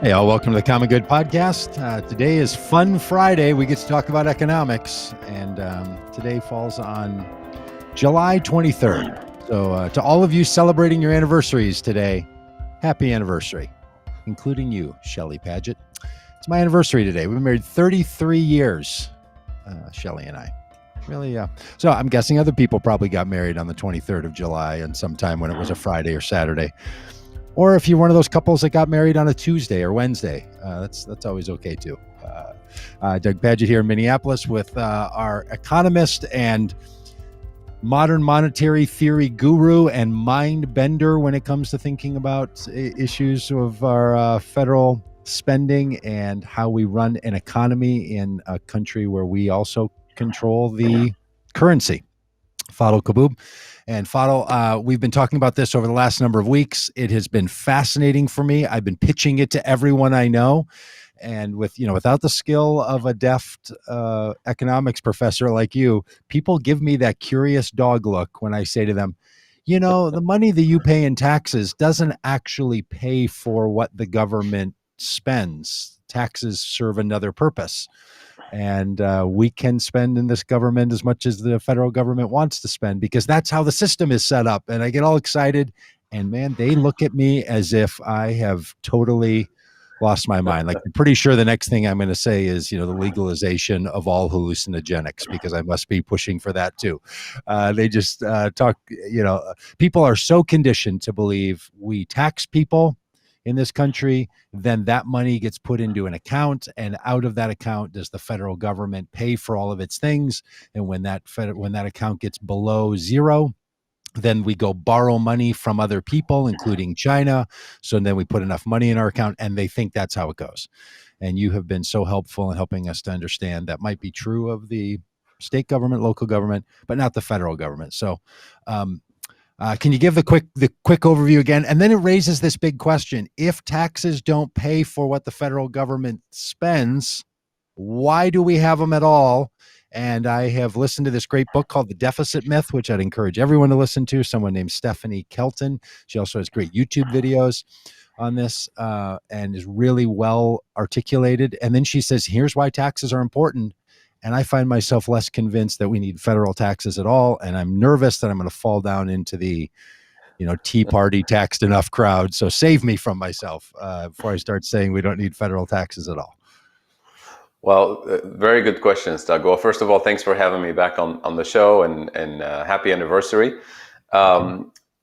Hey, all, welcome to the Common Good Podcast. Today is Fun Friday. We get to talk about economics, and today falls on July 23rd. So to all of you celebrating your anniversaries today, happy anniversary, including you, Shelley Pagitt. It's my anniversary today. We've been married 33 years, Shelley and I. Really, so I'm guessing other people probably got married on the 23rd of July and sometime when it was a Friday or Saturday. Or if you're one of those couples that got married on a Tuesday or Wednesday, that's always okay too. Doug Pagitt here in Minneapolis with our economist and modern monetary theory guru and mind bender when it comes to thinking about issues of our federal spending and how we run an economy in a country where we also control the currency. Fadhel Kaboub. And Fadhel, we've been talking about this over the last number of weeks. It has been fascinating for me. I've been pitching it to everyone I know. And without the skill of a deft economics professor like you, people give me that curious dog look when I say to them, the money that you pay in taxes doesn't actually pay for what the government spends. Taxes serve another purpose. And we can spend in this government as much as the federal government wants to spend because that's how the system is set up. And I get all excited. And man, they look at me as if I have totally lost my mind. Like, I'm pretty sure the next thing I'm going to say is, the legalization of all hallucinogenics, because I must be pushing for that too. They just talk, people are so conditioned to believe we tax people in this country, then that money gets put into an account, and out of that account does the federal government pay for all of its things. And when that account gets below zero, then we go borrow money from other people, including China. So then we put enough money in our account, and they think that's how it goes. And you have been so helpful in helping us to understand that might be true of the state government, local government, but not the federal government. So, can you give the quick overview again? And then it raises this big question. If taxes don't pay for what the federal government spends, why do we have them at all? And I have listened to this great book called The Deficit Myth, which I'd encourage everyone to listen to. Someone named Stephanie Kelton. She also has great YouTube videos on this and is really well articulated. And then she says, here's why taxes are important. And I find myself less convinced that we need federal taxes at all. And I'm nervous that I'm going to fall down into the, Tea Party taxed enough crowd. So save me from myself before I start saying we don't need federal taxes at all. Well, very good questions, Doug. Well, first of all, thanks for having me back on the show, and happy anniversary.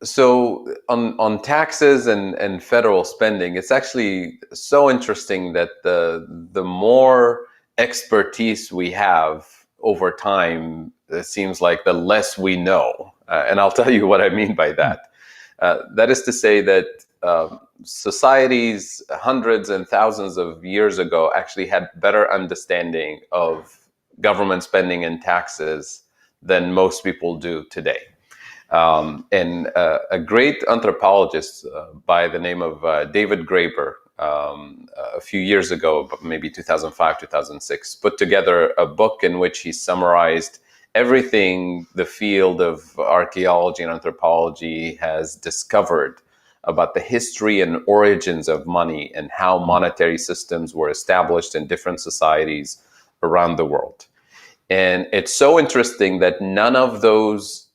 So on taxes and federal spending, it's actually so interesting that the more expertise we have over time, it seems like the less we know. And I'll tell you what I mean by that. That is to say that societies hundreds and thousands of years ago actually had better understanding of government spending and taxes than most people do today. And a great anthropologist by the name of David Graeber, a few years ago, maybe 2005, 2006, put together a book in which he summarized everything the field of archaeology and anthropology has discovered about the history and origins of money and how monetary systems were established in different societies around the world. And it's so interesting that none of those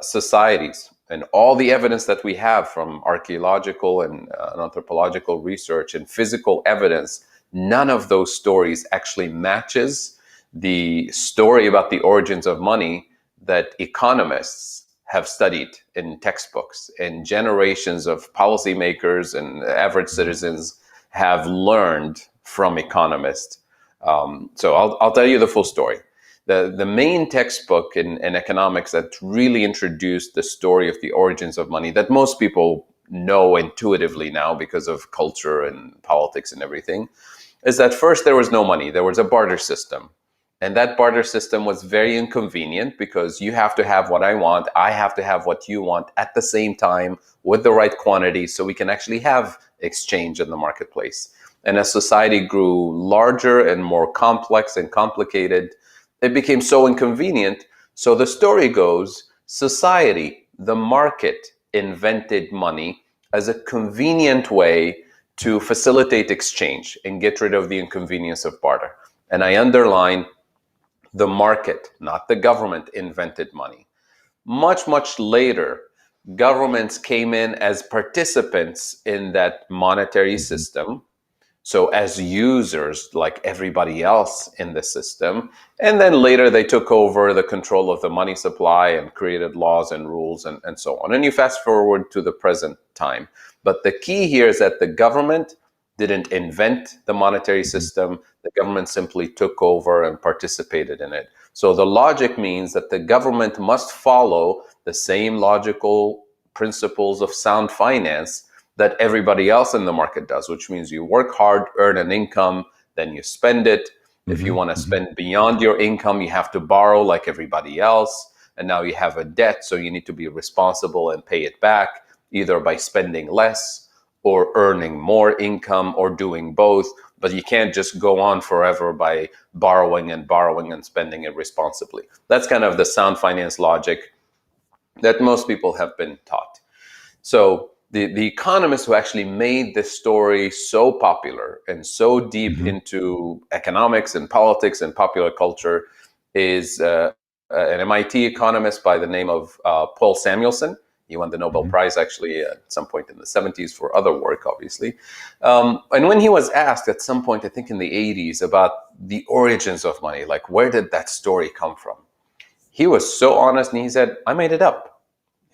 societies and all the evidence that we have from archaeological and anthropological research and physical evidence, none of those stories actually matches the story about the origins of money that economists have studied in textbooks, and generations of policymakers and average citizens have learned from economists. So I'll tell you the full story. The main textbook in economics that really introduced the story of the origins of money that most people know intuitively now because of culture and politics and everything is that first there was no money, there was a barter system. And that barter system was very inconvenient because you have to have what I want, I have to have what you want at the same time with the right quantity so we can actually have exchange in the marketplace. And as society grew larger and more complex and complicated, it became so inconvenient. So the story goes, society, the market, invented money as a convenient way to facilitate exchange and get rid of the inconvenience of barter. And I underline, the market, not the government, invented money. Much, much later, governments came in as participants in that monetary system. So as users, like everybody else in the system. And then later they took over the control of the money supply and created laws and rules and so on. And you fast forward to the present time. But the key here is that the government didn't invent the monetary system. The government simply took over and participated in it. So the logic means that the government must follow the same logical principles of sound finance that everybody else in the market does, which means you work hard, earn an income, then you spend it. If you want to spend beyond your income, you have to borrow like everybody else. And now you have a debt, so you need to be responsible and pay it back, either by spending less or earning more income or doing both. But you can't just go on forever by borrowing and spending it responsibly. That's kind of the sound finance logic that most people have been taught. So the economist who actually made this story so popular and so deep into economics and politics and popular culture is an MIT economist by the name of Paul Samuelson. He won the Nobel Prize actually at some point in the 70s for other work, obviously. And when he was asked at some point, I think in the 80s, about the origins of money, like where did that story come from? He was so honest and he said, I made it up.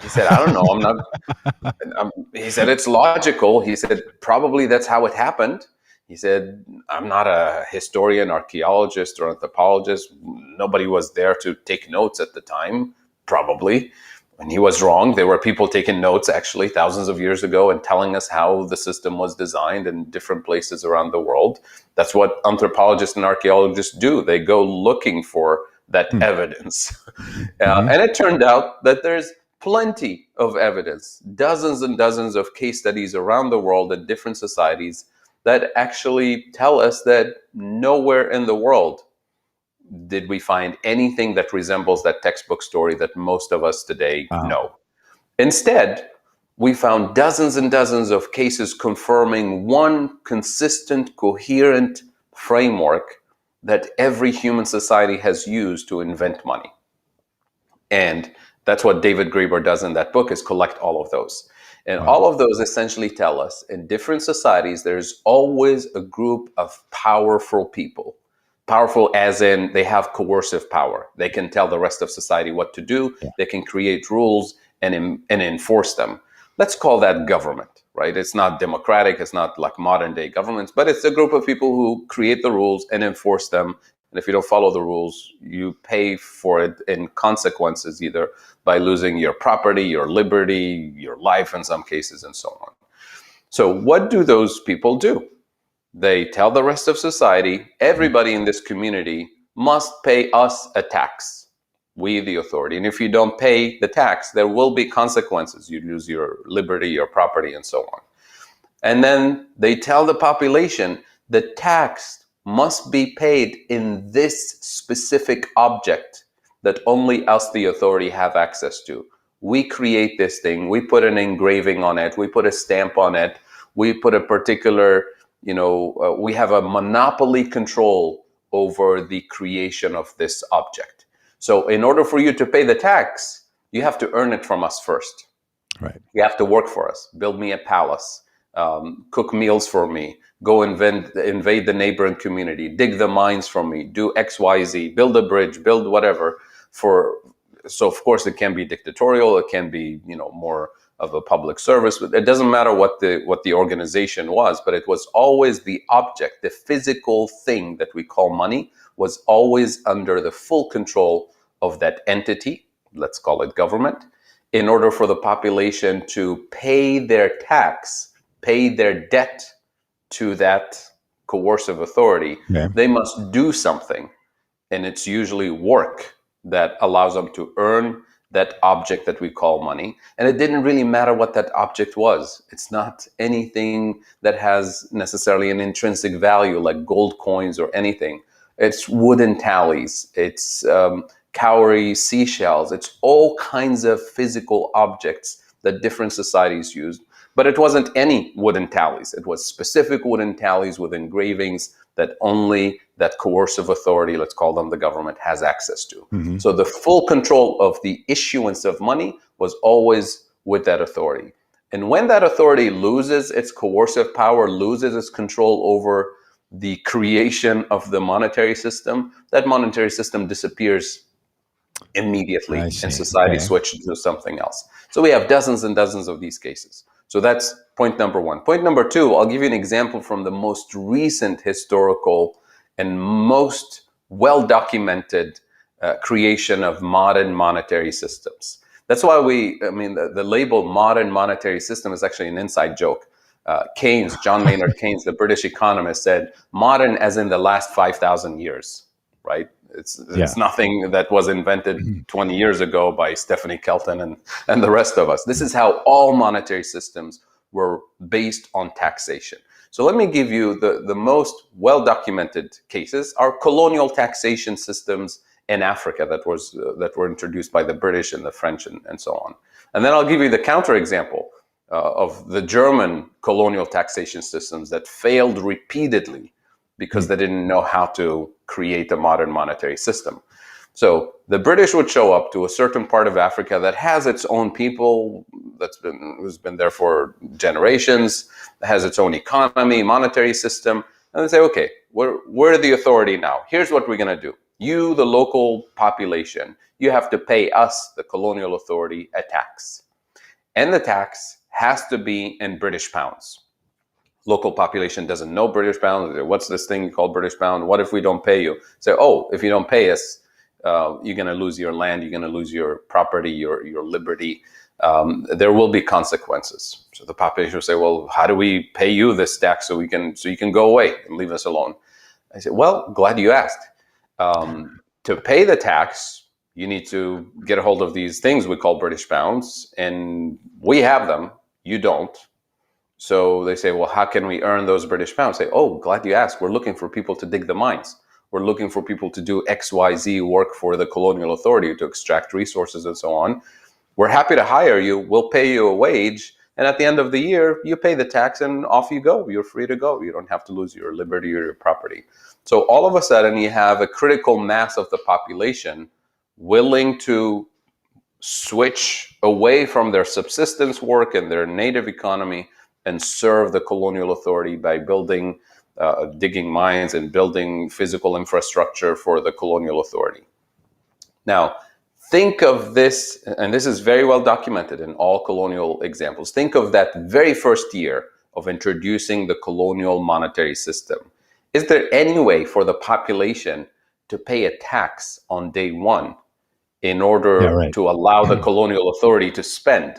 He said, I don't know, I'm not. He said, it's logical. He said, probably that's how it happened. He said, I'm not a historian, archaeologist, or anthropologist. Nobody was there to take notes at the time, probably. And he was wrong. There were people taking notes, actually, thousands of years ago and telling us how the system was designed in different places around the world. That's what anthropologists and archaeologists do. They go looking for that evidence. And it turned out that there's plenty of evidence, dozens and dozens of case studies around the world in different societies that actually tell us that nowhere in the world did we find anything that resembles that textbook story that most of us today know. Instead, we found dozens and dozens of cases confirming one consistent, coherent framework that every human society has used to invent money. And that's what David Graeber does in that book, is collect all of those. And all of those essentially tell us in different societies, there's always a group of powerful people. Powerful as in they have coercive power. They can tell the rest of society what to do. They can create rules and enforce them. Let's call that government, right? It's not democratic. It's not like modern day governments, but it's a group of people who create the rules and enforce them. And if you don't follow the rules, you pay for it in consequences, either by losing your property, your liberty, your life in some cases, and so on. So what do those people do? They tell the rest of society, everybody in this community must pay us a tax, we the authority. And if you don't pay the tax, there will be consequences. You lose your liberty, your property, and so on. And then they tell the population the tax must be paid in this specific object that only us, the authority, have access to. We create this thing, we put an engraving on it, we put a stamp on it, we put a particular, we have a monopoly control over the creation of this object. So in order for you to pay the tax, you have to earn it from us first. Right. You have to work for us, build me a palace, cook meals for me, go invade the neighboring community, dig the mines for me, do X, Y, Z, build a bridge, build whatever. So of course it can be dictatorial, it can be more of a public service. It doesn't matter what the organization was, but it was always the object, the physical thing that we call money, was always under the full control of that entity. Let's call it government. In order for the population to pay their tax, pay their debt to that coercive authority, they must do something. And it's usually work that allows them to earn that object that we call money. And it didn't really matter what that object was. It's not anything that has necessarily an intrinsic value like gold coins or anything. It's wooden tallies. It's cowrie seashells. It's all kinds of physical objects that different societies used. But it wasn't any wooden tallies. It was specific wooden tallies with engravings that only that coercive authority, let's call them the government, has access to. Mm-hmm. So the full control of the issuance of money was always with that authority. And when that authority loses its coercive power, loses its control over the creation of the monetary system, that monetary system disappears immediately and society switches to something else. So we have dozens and dozens of these cases. So that's point number one. Point number two, I'll give you an example from the most recent historical and most well-documented creation of modern monetary systems. That's why the label modern monetary system is actually an inside joke. Keynes, John Maynard Keynes, the British economist, said modern as in the last 5,000 years, right? It's nothing that was invented 20 years ago by Stephanie Kelton and the rest of us. This is how all monetary systems were based on taxation. So let me give you the most well-documented cases are colonial taxation systems in Africa that were introduced by the British and the French and so on. And then I'll give you the counterexample of the German colonial taxation systems that failed repeatedly because they didn't know how to create a modern monetary system. So the British would show up to a certain part of Africa that has its own people, who's been there for generations, has its own economy, monetary system, and they say, okay, we're the authority now. Here's what we're going to do. You, the local population, you have to pay us, the colonial authority, a tax. And the tax has to be in British pounds. Local population doesn't know British pounds. What's this thing called British pound? What if we don't pay you? Say, oh, if you don't pay us, you're going to lose your land. You're going to lose your property, your liberty. There will be consequences. So the population will say, well, how do we pay you this tax so you can go away and leave us alone? I said, well, glad you asked. To pay the tax, you need to get a hold of these things we call British pounds, and we have them. You don't. So they say, well, how can we earn those British pounds? Say, oh, glad you asked. We're looking for people to dig the mines. We're looking for people to do XYZ work for the colonial authority to extract resources and so on. We're happy to hire you. We'll pay you a wage. And at the end of the year, you pay the tax and off you go. You're free to go. You don't have to lose your liberty or your property. So all of a sudden, you have a critical mass of the population willing to switch away from their subsistence work and their native economy and serve the colonial authority by building, digging mines and building physical infrastructure for the colonial authority. Now, think of this, and this is very well documented in all colonial examples. Think of that very first year of introducing the colonial monetary system. Is there any way for the population to pay a tax on day one in order to allow the colonial authority to spend?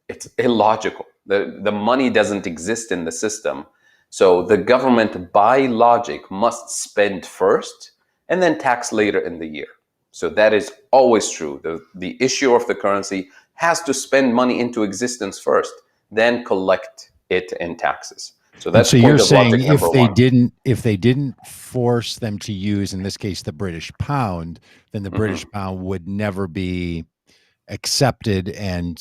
It's illogical. The money doesn't exist in the system. So the government, by logic, must spend first and then tax later in the year. So that is always true. The issuer of the currency has to spend money into existence first, then collect it in taxes. So that's so you're saying if they didn't force them to use, in this case, the British pound, then the British pound would never be accepted and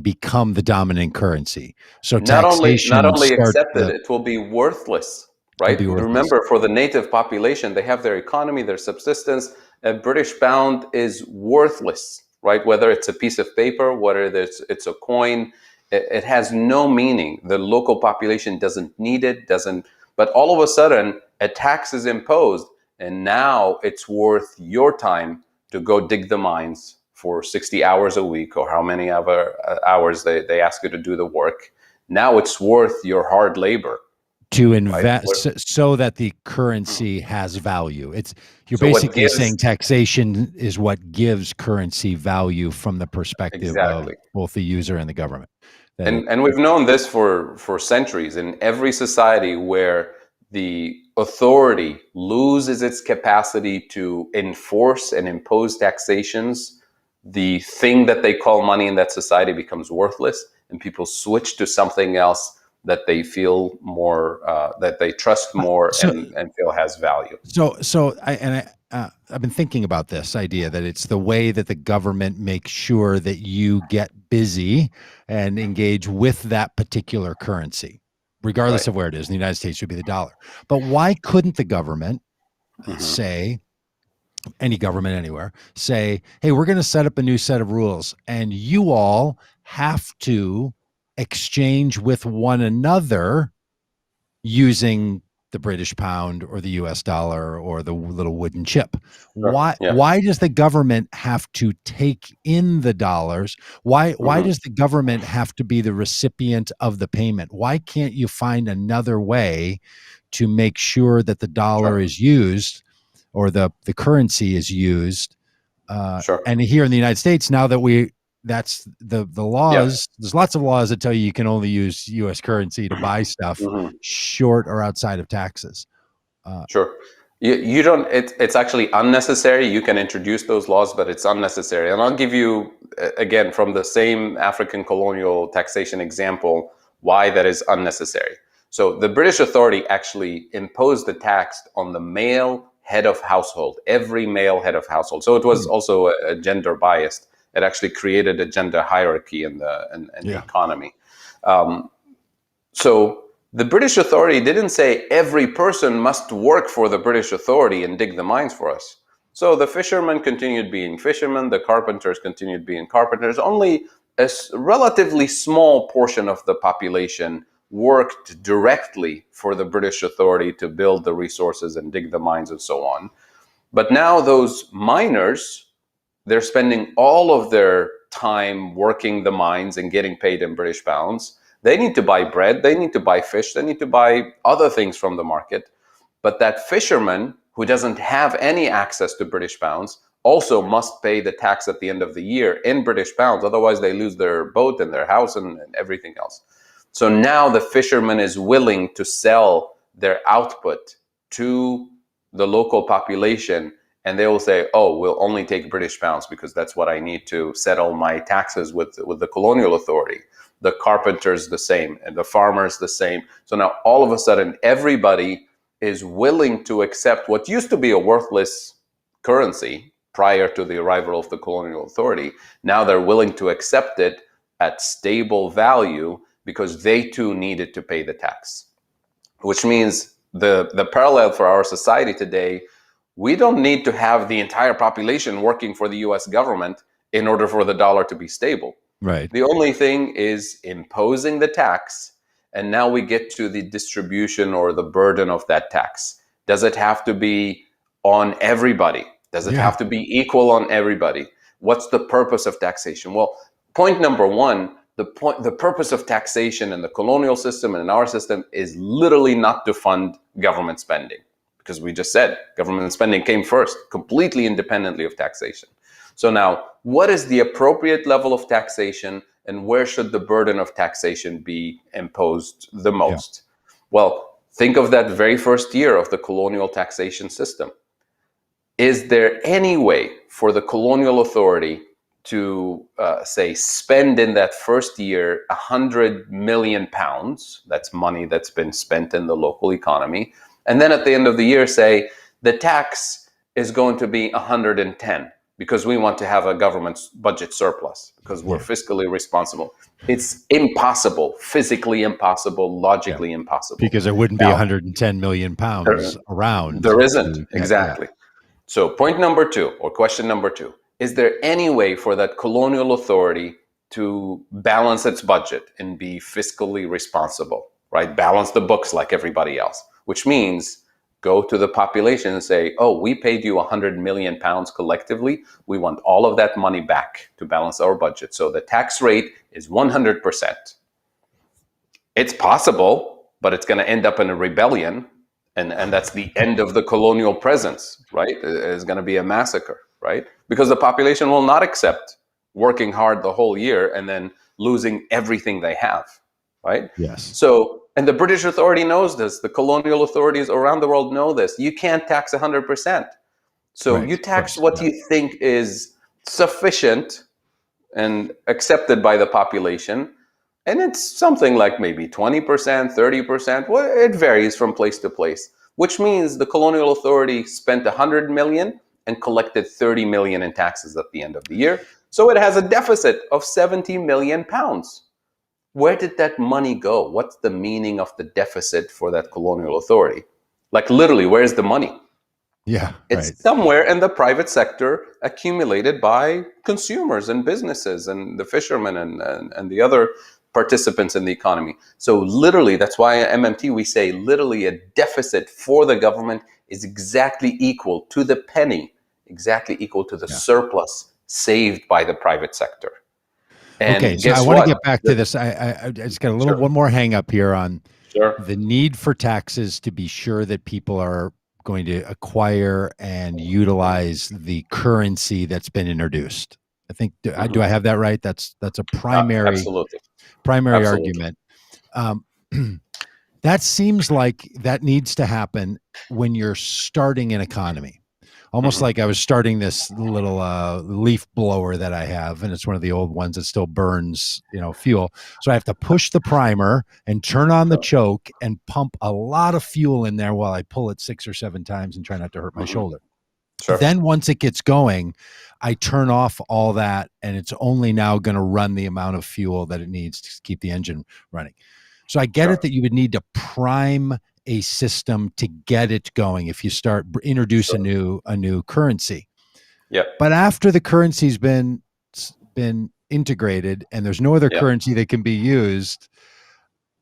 become the dominant currency. So not only accepted, it will be worthless, right? Remember, for the native population, they have their economy, their subsistence. A British pound is worthless, right? Whether it's a piece of paper, whether it's a coin, it has no meaning. The local population doesn't need it, but all of a sudden a tax is imposed, and now it's worth your time to go dig the mines for 60 hours a week, or how many other hours they ask you to do the work. Now it's worth your hard labor to invest, right? So that the currency has value. You're basically saying taxation is what gives currency value from the perspective of both the user and the government. And we've known this for centuries. In every society where the authority loses its capacity to enforce and impose taxations, the thing that they call money in that society becomes worthless, and people switch to something else that they feel more, that they trust more So, and feel has value. I've been thinking about this idea that it's the way that the government makes sure that you get busy and engage with that particular currency, regardless Right. of where it is. In the United States, it would be the dollar. But why couldn't the government Hmm. say, any government anywhere, say, hey, we're going to set up a new set of rules, and you all have to exchange with one another using the British pound or the US dollar or the little wooden chip. Sure. Why Yeah. why does the government have to take in the dollars? Why Hmm. does the government have to be the recipient of the payment? Why can't you find another way to make sure that the dollar Sure. is used or the currency is used? Sure. And here in the United States, now that that's the Yeah. laws, there's lots of laws that tell you can only use US currency to buy stuff Hmm. short or outside of taxes. Uh, Sure. You don't, it's actually unnecessary. You can introduce those laws, but it's unnecessary. And I'll give you, again, from the same African colonial taxation example, why that is unnecessary. So the British authority actually imposed the tax on the male head of household, every male head of household. So it was hmm, also a gender biased. It actually created a gender hierarchy in the yeah, economy. Um, so the British authority didn't say every person must work for the British authority and dig the mines for us. So the fishermen continued being fishermen, the carpenters continued being carpenters. Only a relatively small portion of the population worked directly for the British authority to build the resources and dig the mines and so on. But now those miners, they're spending all of their time working the mines and getting paid in British pounds. They need to buy bread, they need to buy fish, they need to buy other things from the market. But that fisherman who doesn't have any access to British pounds also must pay the tax at the end of the year in British pounds. Otherwise, they lose their boat and their house and everything else. So now the fisherman is willing to sell their output to the local population, and they will say, "Oh, we'll only take British pounds because that's what I need to settle my taxes with the colonial authority." The carpenters the same, and the farmers the same. So now all of a sudden, everybody is willing to accept what used to be a worthless currency prior to the arrival of the colonial authority. Now they're willing to accept it at stable value because they too needed to pay the tax, which means the parallel for our society today, we don't need to have the entire population working for the US government in order for the dollar to be stable. right. The only thing is imposing the tax, and now we get to the distribution or the burden of that tax. Does it have to be on everybody? Does it Yeah, have to be equal on everybody? What's the purpose of taxation? Well, point number one, the purpose of taxation in the colonial system and in our system is literally not to fund government spending, because we just said government spending came first, completely independently of taxation. So now, what is the appropriate level of taxation, and where should the burden of taxation be imposed the yeah, most? Well, think of that very first year of the colonial taxation system. Is there any way for the colonial authority to say spend in that first year £100 million? That's money that's been spent in the local economy, and then at the end of the year say the tax is going to be 110 because we want to have a government budget surplus because we're yeah, fiscally responsible. It's impossible, physically impossible, yeah. logically impossible. Because there wouldn't be Now 110 million there, pounds around there isn't, to get, yeah, exactly. So, point number two, or question number two, is there any way for that colonial authority to balance its budget and be fiscally responsible, right? Balance the books like everybody else, which means go to the population and say, oh, we paid you 100 million pounds collectively. We want all of that money back to balance our budget. So the tax rate is 100%. It's possible, but it's going to end up in a rebellion, and that's the end of the colonial presence, right? It's going to be a massacre, right? Because the population will not accept working hard the whole year and then losing everything they have, right? yes, So, and the British authority knows this. The colonial authorities around the world know this. You can't tax 100%. So right, you of tax course, what yeah, you think is sufficient and accepted by the population, And it's something like maybe 20%, 30%. Well, it varies from place to place, which means the colonial authority spent 100 million and collected 30 million in taxes at the end of the year. So it has a deficit of 70 million pounds. Where did that money go? What's the meaning of the deficit for that colonial authority? Like literally, where's the money? Yeah, It's right. somewhere in the private sector accumulated by consumers and businesses and the fishermen and the other participants in the economy. So literally, that's why at MMT we say literally a deficit for the government is exactly equal to the penny, exactly equal to the Yeah. surplus saved by the private sector. Okay, And so I guess want to what? get back to this. I just got a little Sure, one more hang up here on sure. the need for taxes to be sure that people are going to acquire and utilize the currency that's been introduced. I think do I Mhm. have that right? That's a primary Absolutely, primary absolutely. argument. Um, that seems like that needs to happen when you're starting an economy. Almost Mhm. like I was starting this little leaf blower that I have, and it's one of the old ones that still burns, fuel. So I have to push the primer and turn on the Sure, choke and pump a lot of fuel in there while I pull it 6 or 7 times and try not to hurt my mhm. shoulder. Sure, Then once it gets going, I turn off all that, and it's only now going to run the amount of fuel that it needs to keep the engine running. So I get it sure, that you would need to prime a system to get it going if you start introduce a sure. new currency. Yep, But after the currency's been integrated and there's no other yep, currency that can be used,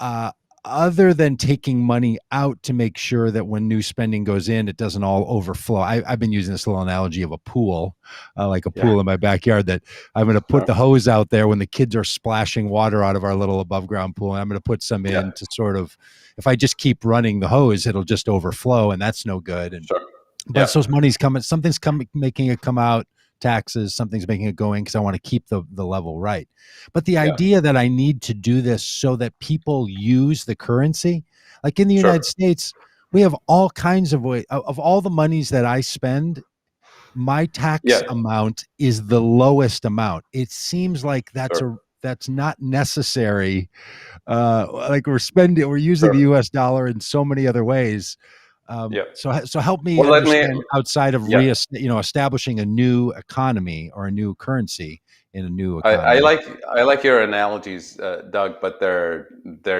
uh, other than taking money out to make sure that when new spending goes in, it doesn't all overflow. I've been using this little analogy of a pool, like a yeah, pool in my backyard, that I'm going to put sure. the hose out there when the kids are splashing water out of our little above ground pool. And I'm going to put some Yeah, in to sort of, if I just keep running the hose, it'll just overflow, and that's no good. And sure. but Yeah, so money's coming, something's coming, making it come out, taxes, something's making it go in because I want to keep the level right. But the yeah, idea that I need to do this so that people use the currency, like in the United sure. States, we have all kinds of way of all the monies that I spend, my tax Yeah, amount is the lowest amount. It seems like sure, that's not necessary. Like we're using the sure. US dollar in so many other ways. Yeah. So help me Well, let me, understand, outside of yeah. establishing a new economy or a new currency in a new I, I economy. like I like your analogies, Doug, but they're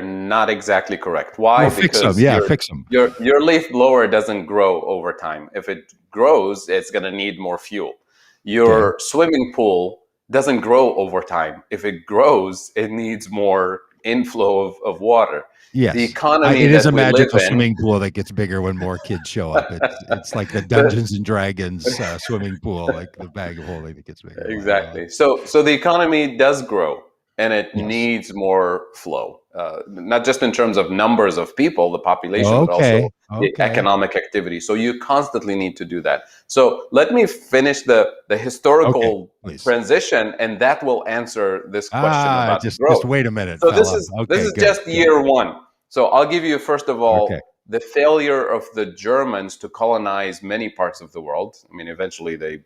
not exactly correct. Why? Well, fix them. Because Yeah, fix them. your leaf blower doesn't grow over time. If it grows, it's going to need more fuel. Okay. Your swimming pool doesn't grow over time. If it grows, it needs more inflow of water. The Yes. economy It is that a we live magical in, swimming pool that gets bigger when more kids show up. It's like the Dungeons and Dragons swimming pool, like the bag of holding that gets bigger. Wow. exactly. So the economy does grow, and it Yes. needs more flow, not just in terms of numbers of people, the population, but also Okay. the Okay. economic activity. So you constantly need to do that. So let me finish the Okay. historical Please. Transition, and that will answer this question about the Just growth. wait a minute, So fella. this Okay. is Good. just Good. year one. So I'll give you first of Okay. all the failure of the Germans to colonize many parts of the world. I mean, eventually they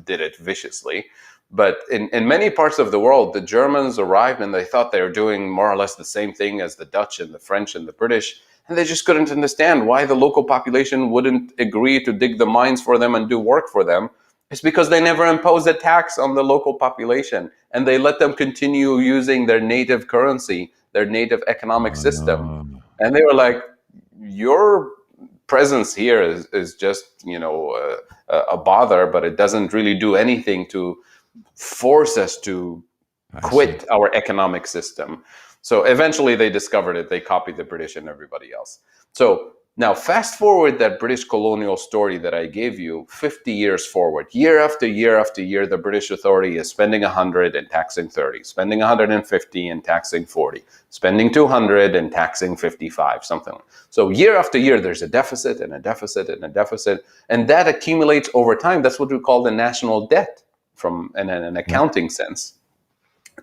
did it viciously. But in many parts of the world, the Germans arrived and they thought they were doing more or less the same thing as the Dutch and the French and the British. And they just couldn't understand why the local population wouldn't agree to dig the mines for them and do work for them. It's because they never imposed a tax on the local population and they let them continue using their native currency, their native economic system. Um, And they were like, your presence here is just, a bother, but it doesn't really do anything to force us to I see. quit our economic system. So eventually they discovered it. They copied the British and everybody else. So now fast forward that British colonial story that I gave you 50 years forward. Year after year after year, the British authority is spending 100 and taxing 30, spending 150 and taxing 40, spending 200 and taxing 55, something like that. So year after year, there's a deficit and a deficit and a deficit, and that accumulates over time. That's what we call the national debt from an Yep. accounting sense.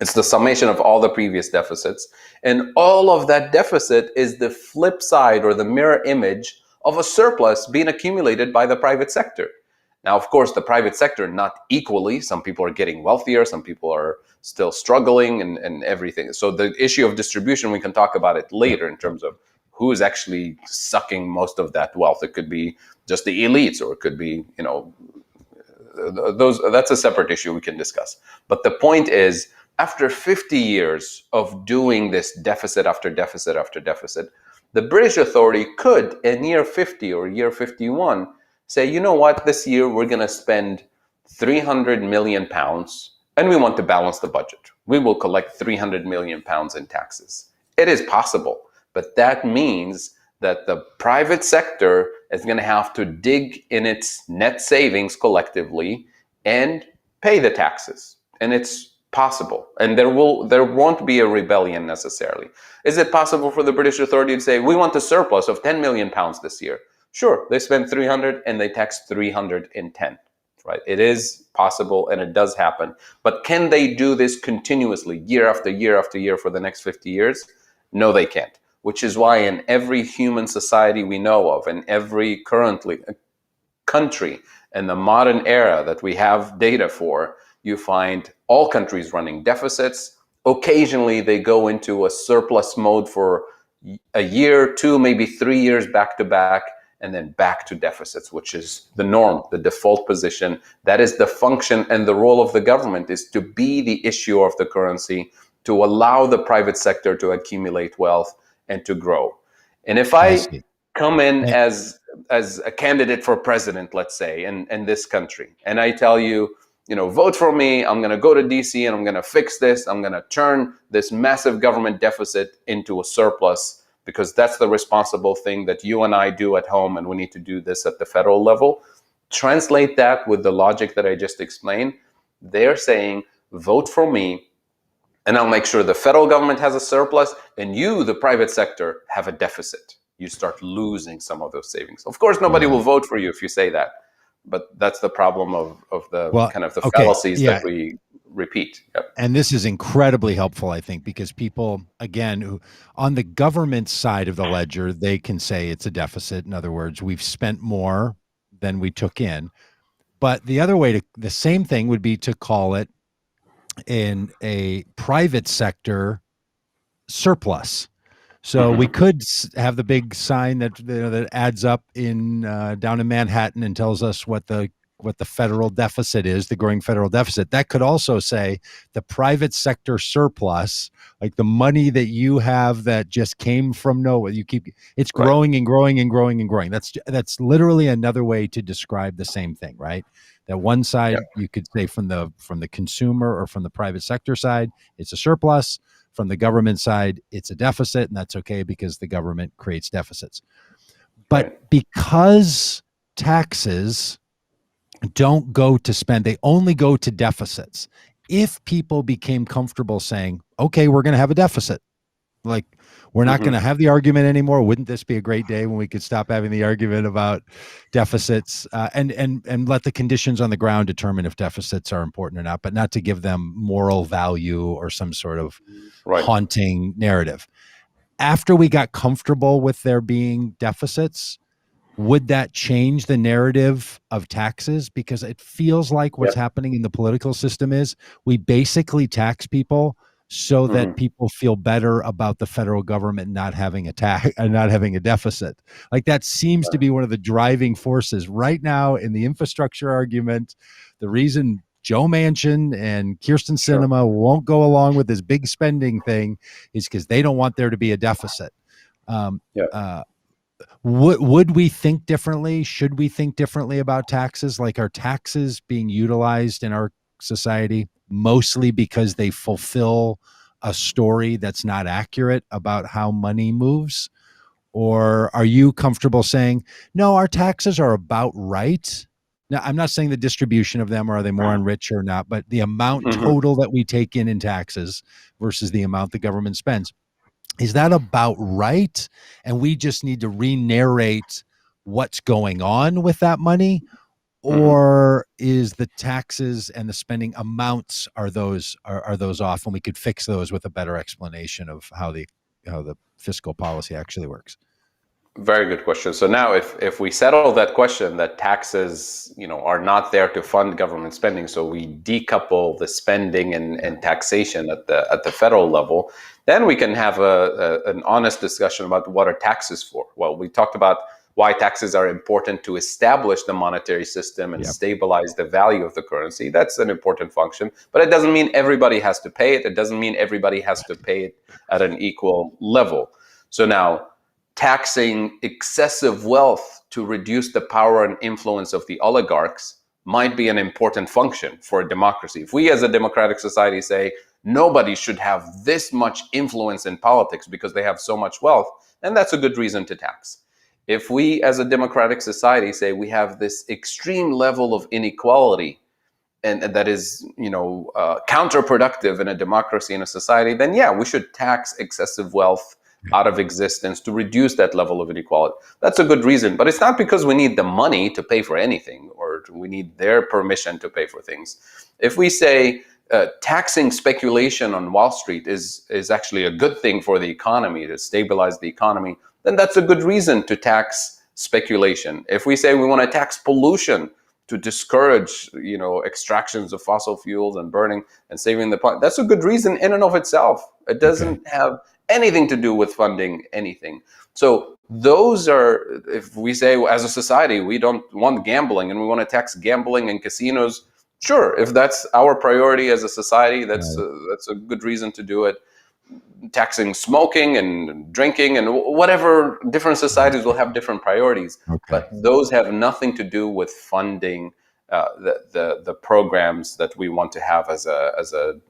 It's the summation of all the previous deficits. And all of that deficit is the flip side or the mirror image of a surplus being accumulated by the private sector. Now, of course, the private sector, not equally. Some people are getting wealthier, some people are still struggling and everything. So the issue of distribution, we can talk about it later in terms of who is actually sucking most of that wealth. It could be just the elites, or it could be, that's a separate issue we can discuss. But the point is, after 50 years of doing this deficit after deficit after deficit, the British authority could, in year 50 or year 51, say, you know what, this year we're going to spend 300 million pounds and we want to balance the budget. We will collect 300 million pounds in taxes. It is possible, but that means that the private sector is going to have to dig in its net savings collectively and pay the taxes. And it's possible. And there won't be a rebellion necessarily. Is it possible for the British authority to say, we want a surplus of 10 million pounds this year? Sure, they spend 300 and they tax 310, right? It is possible and it does happen. But can they do this continuously, year after year after year for the next 50 years? No, they can't. Which is why in every human society we know of, in every currently country in the modern era that we have data for, you find all countries running deficits. Occasionally they go into a surplus mode for a year, 2, maybe 3 years back to back, and then back to deficits, which is the norm, the default position. That is the function and the role of the government, is to be the issuer of the currency, to allow the private sector to accumulate wealth and to grow. And if I come in as a candidate for president, let's say, in this country, and I tell you, vote for me, I'm going to go to DC and I'm going to fix this, I'm going to turn this massive government deficit into a surplus, because that's the responsible thing that you and I do at home, and we need to do this at the federal level. Translate that with the logic that I just explained. They're saying, vote for me, and I'll make sure the federal government has a surplus, and you, the private sector, have a deficit. You start losing some of those savings. Of course, nobody will vote for you if you say that. But that's the problem of the fallacies that we repeat. Yep. And this is incredibly helpful, I think, because people, again, who on the government side of the ledger, they can say it's a deficit. In other words, we've spent more than we took in. But the other way the same thing would be to call it in a private sector surplus. So we could have the big sign that that adds up in down in Manhattan and tells us what the federal deficit is, the growing federal deficit. That could also say the private sector surplus, like the money that you have that just came from nowhere. It's growing and growing and growing and growing. That's literally another way to describe the same thing, right? That one side you could say from the consumer or from the private sector side, it's a surplus. From the government side, it's a deficit, and that's okay because the government creates deficits. But because taxes don't go to spend, they only go to deficits. If people became comfortable saying, okay, we're going to have a deficit, like we're not going to have the argument anymore. Wouldn't this be a great day when we could stop having the argument about deficits and let the conditions on the ground determine if deficits are important or not, but not to give them moral value or some sort of haunting narrative. After we got comfortable with there being deficits, would that change the narrative of taxes? Because it feels like what's happening in the political system is we basically tax people so that people feel better about the federal government not having not having a deficit. Like that seems to be one of the driving forces right now in the infrastructure argument. The reason Joe Manchin and Kirsten Sinema won't go along with this big spending thing is because they don't want there to be a deficit. Would we think differently? Should we think differently about taxes? Like, are taxes being utilized in our society mostly because they fulfill a story that's not accurate about how money moves? Or are you comfortable saying, no, our taxes are about right? Now, I'm not saying the distribution of them, or are they more enriched or not, but the amount total that we take in taxes versus the amount the government spends. Is that about right? And we just need to re-narrate what's going on with that money? Or is the taxes and the spending amounts, are those off, and we could fix those with a better explanation of how the fiscal policy actually works? Very good question. So now, if we settle that question, that taxes, are not there to fund government spending, so we decouple the spending and taxation at the federal level, then we can have an honest discussion about what are taxes for. Well, we talked about why taxes are important to establish the monetary system and Yep. stabilize the value of the currency. That's an important function, but it doesn't mean everybody has to pay it. It doesn't mean everybody has to pay it at an equal level. So now, taxing excessive wealth to reduce the power and influence of the oligarchs might be an important function for a democracy. If we as a democratic society say nobody should have this much influence in politics because they have so much wealth, then that's a good reason to tax. If we as a democratic society say we have this extreme level of inequality and that is counterproductive in a democracy, in a society, then yeah, we should tax excessive wealth out of existence to reduce that level of inequality. That's a good reason, but it's not because we need the money to pay for anything or we need their permission to pay for things. If we say taxing speculation on Wall Street is actually a good thing for the economy, to stabilize the economy, then that's a good reason to tax speculation. If we say we want to tax pollution to discourage extractions of fossil fuels and burning and saving the planet, that's a good reason in and of itself. It doesn't have anything to do with funding anything. So those are, if we say as a society we don't want gambling and we want to tax gambling and casinos, sure, if that's our priority as a society, that's a good reason to do it. Taxing smoking and drinking and whatever, different societies will have different priorities, but those have nothing to do with funding the programs that we want to have as a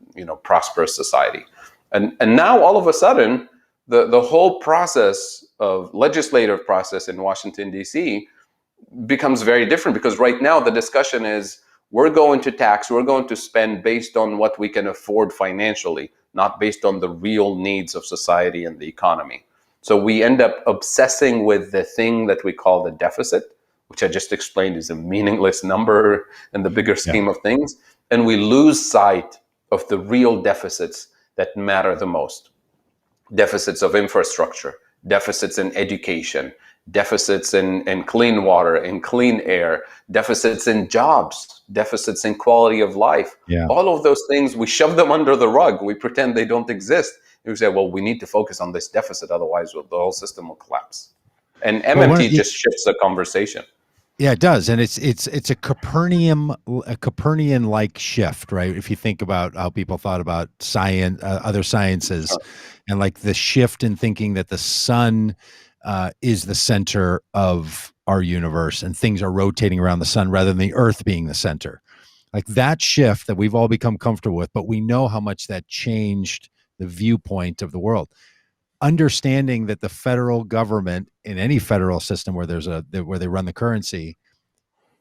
prosperous society. And now all of a sudden, the whole process of legislative process in Washington, D.C. becomes very different, because right now the discussion is we're going to spend based on what we can afford financially, not based on the real needs of society and the economy. So we end up obsessing with the thing that we call the deficit, which I just explained is a meaningless number in the bigger scheme of things. And we lose sight of the real deficits that matter the most. Deficits of infrastructure, deficits in education, deficits in clean water, in clean air, deficits in jobs, deficits in quality of life. All of those things, we shove them under the rug. We pretend they don't exist. And we say, well, we need to focus on this deficit, otherwise the whole system will collapse. And MMT just shifts the conversation. Yeah, it does, and it's a Copernican-like shift, right? If you think about how people thought about science, other sciences, and like the shift in thinking that the sun is the center of our universe and things are rotating around the sun rather than the Earth being the center. Like that shift that we've all become comfortable with, but we know how much that changed the viewpoint of the world. Understanding that the federal government in any federal system where where they run the currency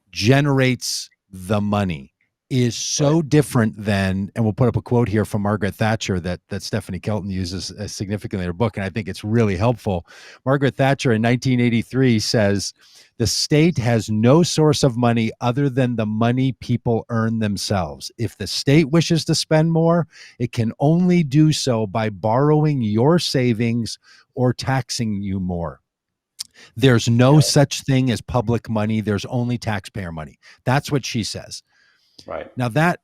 generates the money is so different than, and we'll put up a quote here from Margaret Thatcher that Stephanie Kelton uses significantly in her book, and I think it's really helpful. Margaret Thatcher in 1983 says, "The state has no source of money other than the money people earn themselves. If the state wishes to spend more, it can only do so by borrowing your savings or taxing you more. There's no such thing as public money. There's only taxpayer money." That's what she says. Right. Now that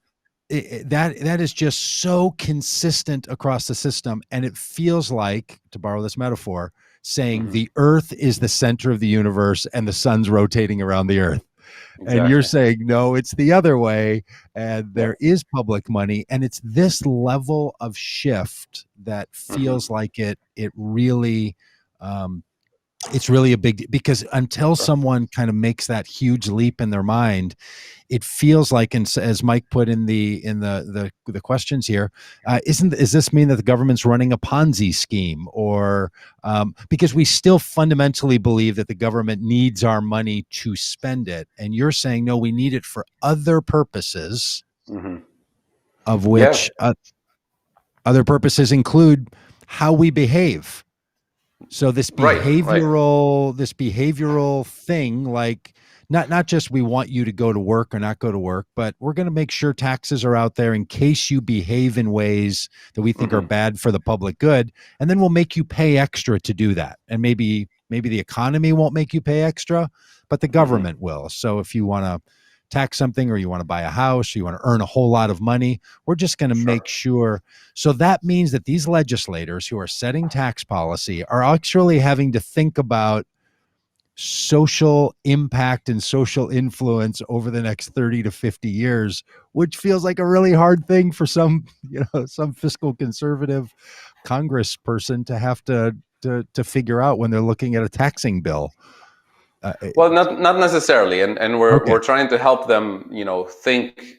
is just so consistent across the system, and it feels like, to borrow this metaphor, saying the Earth is the center of the universe and the sun's rotating around the Earth. Exactly. And you're saying, no, it's the other way, and there is public money, and it's this level of shift that feels like it really it's really a big, because until someone kind of makes that huge leap in their mind, it feels like, and as Mike put in the questions here, does this mean that the government's running a Ponzi scheme, or because we still fundamentally believe that the government needs our money to spend it, and you're saying no, we need it for other purposes, of which other purposes include how we behave. So this behavioral thing, like not just we want you to go to work or not go to work, but we're going to make sure taxes are out there in case you behave in ways that we think are bad for the public good, and then we'll make you pay extra to do that, and maybe maybe the economy won't make you pay extra, but the government will. So if you want to tax something, or you want to buy a house, or you want to earn a whole lot of money, we're just going to make sure. So that means that these legislators who are setting tax policy are actually having to think about social impact and social influence over the next 30 to 50 years, which feels like a really hard thing for some, some fiscal conservative congressperson to have to figure out when they're looking at a taxing bill. Well, not necessarily, and we're trying to help them,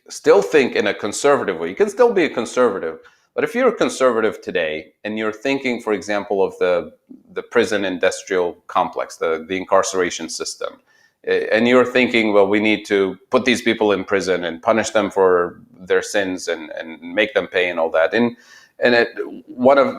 still think in a conservative way. You can still be a conservative, but if you're a conservative today and you're thinking, for example, of the prison industrial complex, the incarceration system, and you're thinking, well, we need to put these people in prison and punish them for their sins and make them pay and all that,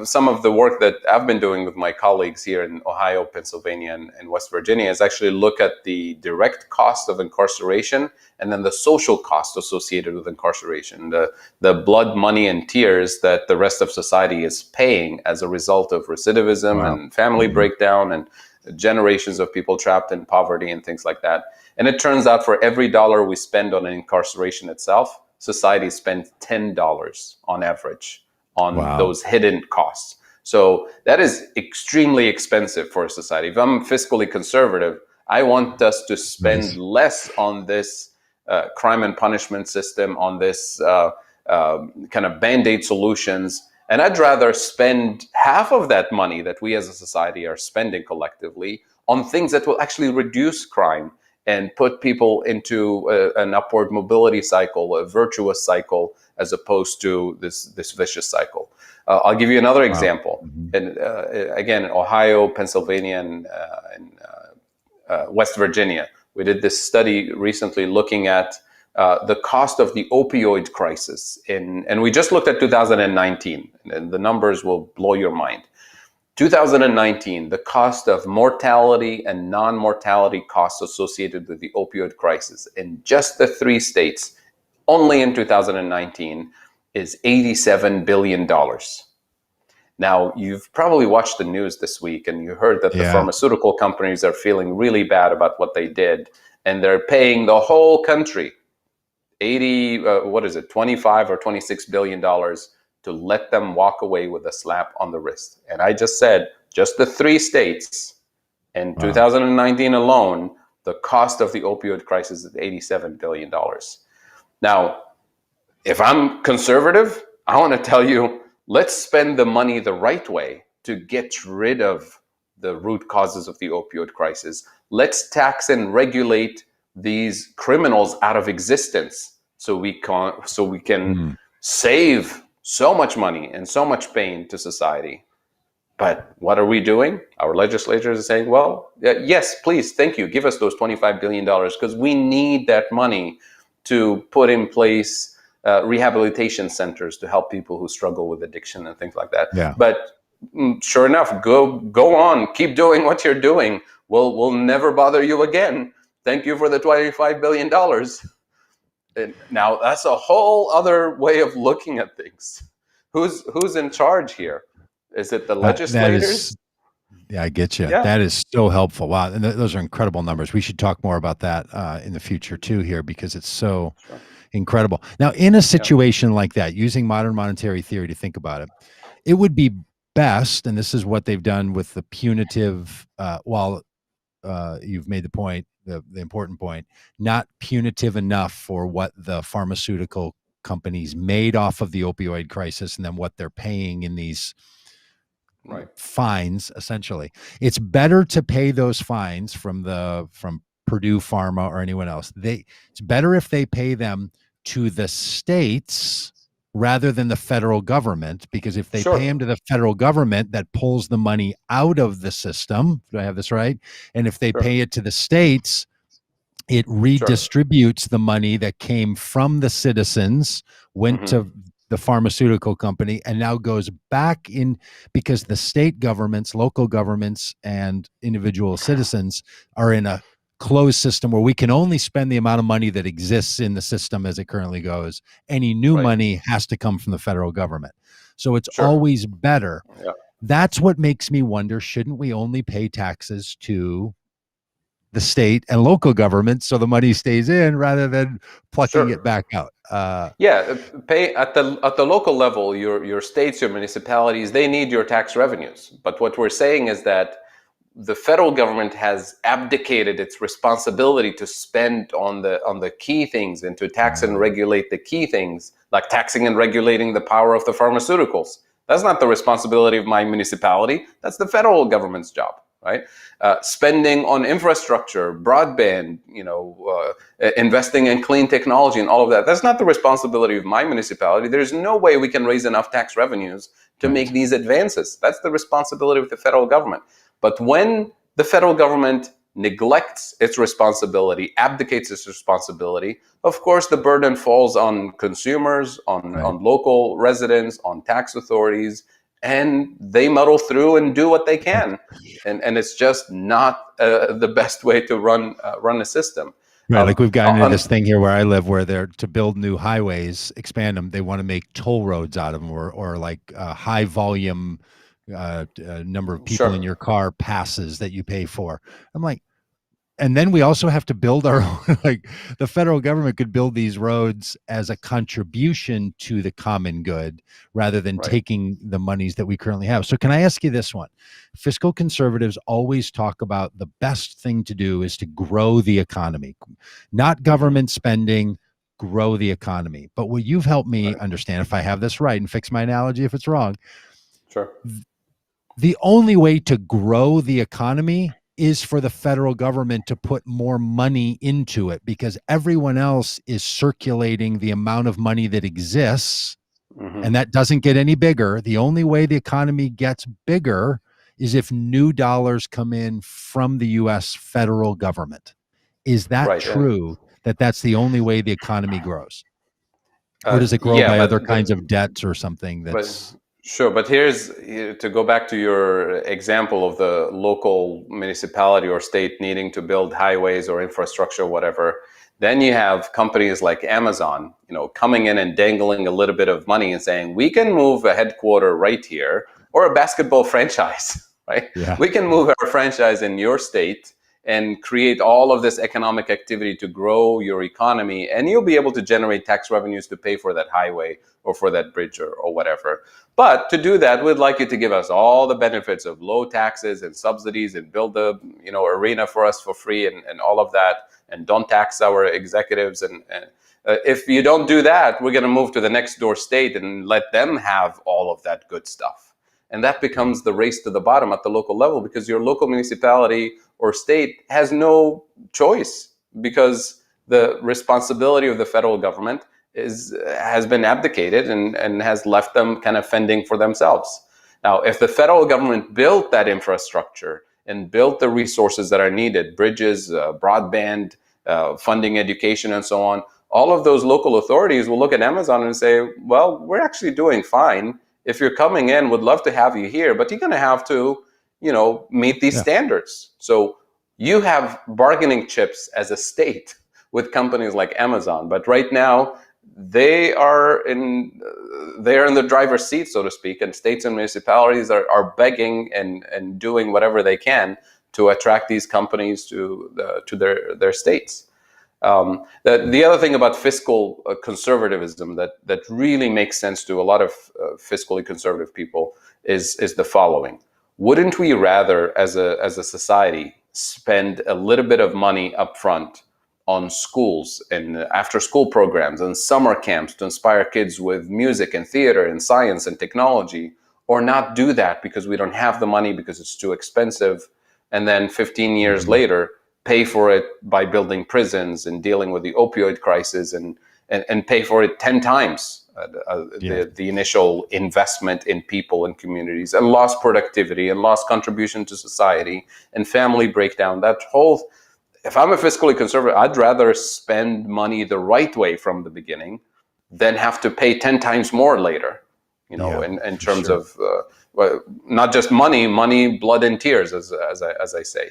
some of the work that I've been doing with my colleagues here in Ohio, Pennsylvania, and West Virginia is actually look at the direct cost of incarceration and then the social cost associated with incarceration, the blood, money, and tears that the rest of society is paying as a result of recidivism and family breakdown and generations of people trapped in poverty and things like that. And it turns out for every dollar we spend on incarceration itself, society spends $10 on average on those hidden costs. So that is extremely expensive for a society. If I'm fiscally conservative, I want us to spend less on this crime and punishment system, on this kind of Band-Aid solutions. And I'd rather spend half of that money that we as a society are spending collectively on things that will actually reduce crime and put people into an upward mobility cycle, a virtuous cycle, as opposed to this vicious cycle. I'll give you another example. And again, Ohio, Pennsylvania, and West Virginia, we did this study recently looking at the cost of the opioid crisis. And we just looked at 2019, and the numbers will blow your mind. 2019, the cost of mortality and non-mortality costs associated with the opioid crisis in just the 3 states, only in 2019, is $87 billion. Now, you've probably watched the news this week and you heard that the pharmaceutical companies are feeling really bad about what they did, and they're paying the whole country 25 or $26 billion to let them walk away with a slap on the wrist. And I just said, just the 3 states in 2019 alone, the cost of the opioid crisis is $87 billion. Now, if I'm conservative, I want to tell you, let's spend the money the right way to get rid of the root causes of the opioid crisis. Let's tax and regulate these criminals out of existence so we can save so much money and so much pain to society. But what are we doing? Our legislators are saying, well, yes, please, thank you. Give us those $25 billion because we need that money to put in place rehabilitation centers to help people who struggle with addiction and things like that. Yeah. But sure enough, go on, keep doing what you're doing. We'll never bother you again. Thank you for the $25 billion. And now that's a whole other way of looking at things. Who's in charge here? Is it the legislators? I get you. Yeah. That is so helpful. Wow. And those are incredible numbers. We should talk more about that in the future too here, because it's so incredible. Now, in a situation like that, using modern monetary theory to think about it, it would be best, and this is what they've done with the punitive, you've made the point, the important point, not punitive enough for what the pharmaceutical companies made off of the opioid crisis and then what they're paying in these fines. Essentially, it's better to pay those fines from Purdue Pharma or anyone else. It's better if they pay them to the states rather than the federal government, because if they pay them to the federal government, that pulls the money out of the system. Do I have this right? And if they pay it to the states, it redistributes the money that came from the citizens, went to the pharmaceutical company, and now goes back in, because the state governments, local governments, and individual citizens are in a closed system where we can only spend the amount of money that exists in the system as it currently goes. Any new money has to come from the federal government. So it's always better that's what makes me wonder, shouldn't we only pay taxes to the state and local governments so the money stays in rather than plucking it Sure. back out? Yeah, pay at the local level. Your states, your municipalities, they need your tax revenues. But what we're saying is that the federal government has abdicated its responsibility to spend on the key things and to tax and regulate the key things, like taxing and regulating the power of the pharmaceuticals. That's not the responsibility of my municipality. That's the federal government's job, right? Spending on infrastructure, broadband, investing in clean technology and all of that. That's not the responsibility of my municipality. There's no way we can raise enough tax revenues to make these advances. That's the responsibility of the federal government. But when the federal government neglects its responsibility, abdicates its responsibility, of course, the burden falls on consumers, on local residents, on tax authorities, and they muddle through and do what they can. And it's just not the best way to run a system. Right, like we've gotten into this On, thing here where I live, where they're to build new highways, expand them. They want to make toll roads out of them, or like high volume number of people in sure, your car passes that you pay for. I'm like, and then we also have to build our own, like the federal government could build these roads as a contribution to the common good rather than right. taking the monies that we currently have. So can I ask you this one? Fiscal conservatives always talk about the best thing to do is to grow the economy, not Mm-hmm. government spending, grow the economy. But what you've helped me Right. understand, if I have this right, and fix my analogy if it's wrong, Sure. the only way to grow the economy is for the federal government to put more money into it, because everyone else is circulating the amount of money that exists, Mm-hmm. and that doesn't get any bigger. The only way the economy gets bigger is if new dollars come in from the US federal government. Is that Right. And true, that that's the only way the economy grows? Or does it grow yeah, by other but kinds of debts or something but that's sure, but here's to go back to your example of the local municipality or state needing to build highways or infrastructure, or whatever. Then you have companies like Amazon, coming in and dangling a little bit of money and saying, we can move a headquarter right here, or a basketball franchise, right? yeah. We can move our franchise in your state and create all of this economic activity to grow your economy, and you'll be able to generate tax revenues to pay for that highway or for that bridge or whatever. But to do that, we'd like you to give us all the benefits of low taxes and subsidies and build the arena for us for free and all of that, and don't tax our executives. And if you don't do that, we're going to move to the next door state and let them have all of that good stuff. And that becomes the race to the bottom at the local level, because your local municipality or state has no choice, because the responsibility of the federal government has been abdicated and has left them kind of fending for themselves. Now, if the federal government built that infrastructure and built the resources that are needed, bridges, broadband, funding education, and so on, all of those local authorities will look at Amazon and say, well, we're actually doing fine. If you're coming in, would love to have you here, but you're going to have to, meet these Yeah. standards. So you have bargaining chips as a state with companies like Amazon, but right now they are in the driver's seat, so to speak, and states and municipalities are begging and doing whatever they can to attract these companies to their states. The other thing about fiscal conservatism that really makes sense to a lot of fiscally conservative people is the following: wouldn't we rather, as a society, spend a little bit of money up front on schools and after school programs and summer camps to inspire kids with music and theater and science and technology, or not do that because we don't have the money, because it's too expensive, and then 15 years Mhm. later pay for it by building prisons and dealing with the opioid crisis, and pay for it 10 times Yeah. the initial investment in people and communities, and lost productivity and lost contribution to society and family breakdown. That whole, if I'm a fiscally conservative, I'd rather spend money the right way from the beginning than have to pay 10 times more later, Yeah, in for terms sure. of well, not just money, blood and tears, as I say.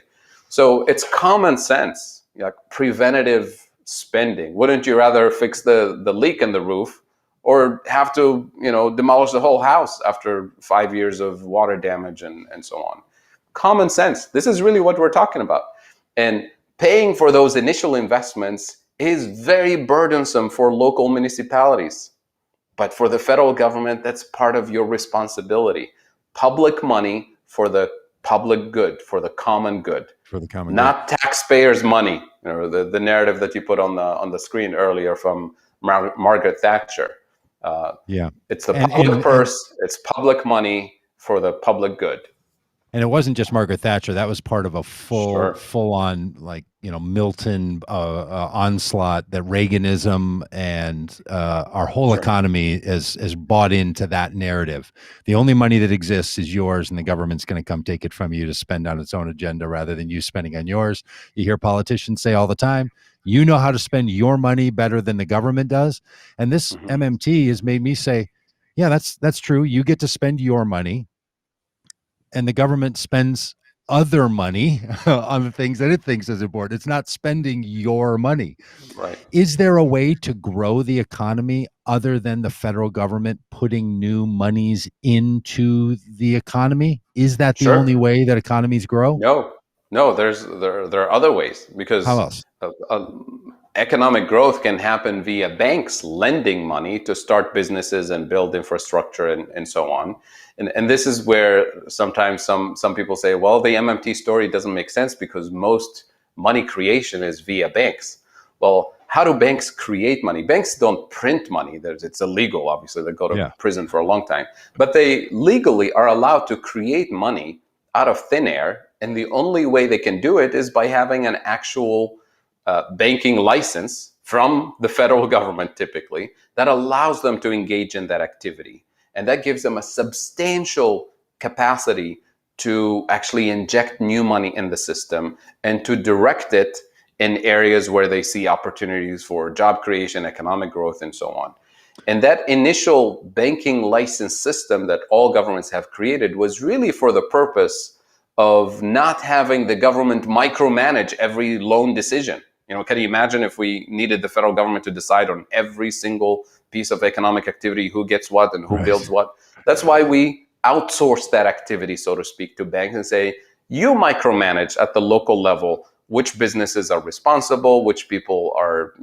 So it's common sense, like preventative spending. Wouldn't you rather fix the leak in the roof or have to, demolish the whole house after 5 years of water damage and so on. Common sense. This is really what we're talking about. And paying for those initial investments is very burdensome for local municipalities. But for the federal government, that's part of your responsibility. Public money for the public good, for the common good, For the common not taxpayers' money. The narrative that you put on the screen earlier from Margaret Thatcher. Yeah. It's the And, public and, purse. It's public money for the public good. And it wasn't just Margaret Thatcher. That was part of a Sure. full on, like, Milton onslaught that Reaganism and our whole Sure. economy is bought into that narrative. The only money that exists is yours, and the government's going to come take it from you to spend on its own agenda rather than you spending on yours. You hear politicians say all the time, you know how to spend your money better than the government does. And this MMT has made me say, yeah, that's true. You get to spend your money, and the government spends other money on the things that it thinks is important. It's not spending your money. Right. Is there a way to grow the economy other than the federal government putting new monies into the economy? Is that the only way that economies grow? No. There are other ways, because How else? economic growth can happen via banks lending money to start businesses and build infrastructure and so on. And this is where sometimes some people say, well, the MMT story doesn't make sense because most money creation is via banks. Well, how do banks create money? Banks don't print money. It's illegal, obviously. They go to prison for a long time. But they legally are allowed to create money out of thin air. And the only way they can do it is by having an actual banking license from the federal government, typically, that allows them to engage in that activity. And that gives them a substantial capacity to actually inject new money in the system and to direct it in areas where they see opportunities for job creation, economic growth, and so on. And that initial banking license system that all governments have created was really for the purpose of not having the government micromanage every loan decision. Can you imagine if we needed the federal government to decide on every single piece of economic activity, who gets what and who builds what? That's why we outsource that activity, so to speak, to banks and say, you micromanage at the local level which businesses are responsible, which people are,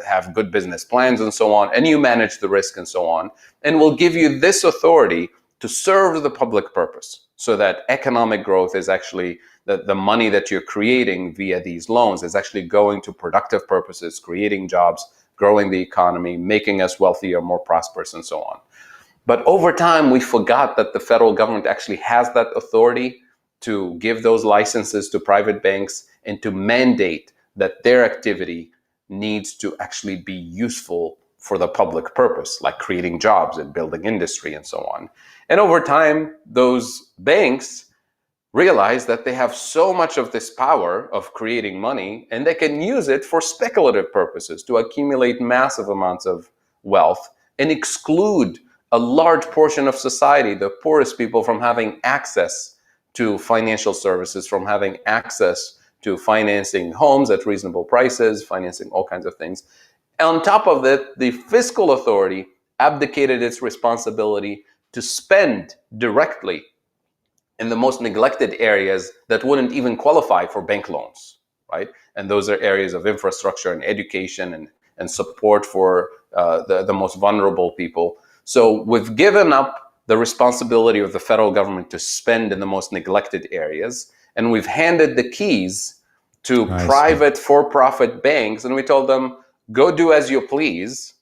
have good business plans and so on, and you manage the risk and so on. And we'll give you this authority to serve the public purpose so that economic growth is actually the money that you're creating via these loans is actually going to productive purposes, creating jobs, growing the economy, making us wealthier, more prosperous, and so on. But over time, we forgot that the federal government actually has that authority to give those licenses to private banks and to mandate that their activity needs to actually be useful for the public purpose, like creating jobs and building industry and so on. And over time, those banks realize that they have so much of this power of creating money, and they can use it for speculative purposes to accumulate massive amounts of wealth and exclude a large portion of society, the poorest people, from having access to financial services, from having access to financing homes at reasonable prices, financing all kinds of things. And on top of that, the fiscal authority abdicated its responsibility to spend directly in the most neglected areas that wouldn't even qualify for bank loans, right? And those are areas of infrastructure and education and support for the most vulnerable people. So we've given up the responsibility of the federal government to spend in the most neglected areas, and we've handed the keys to private for-profit banks, and we told them, go do as you please.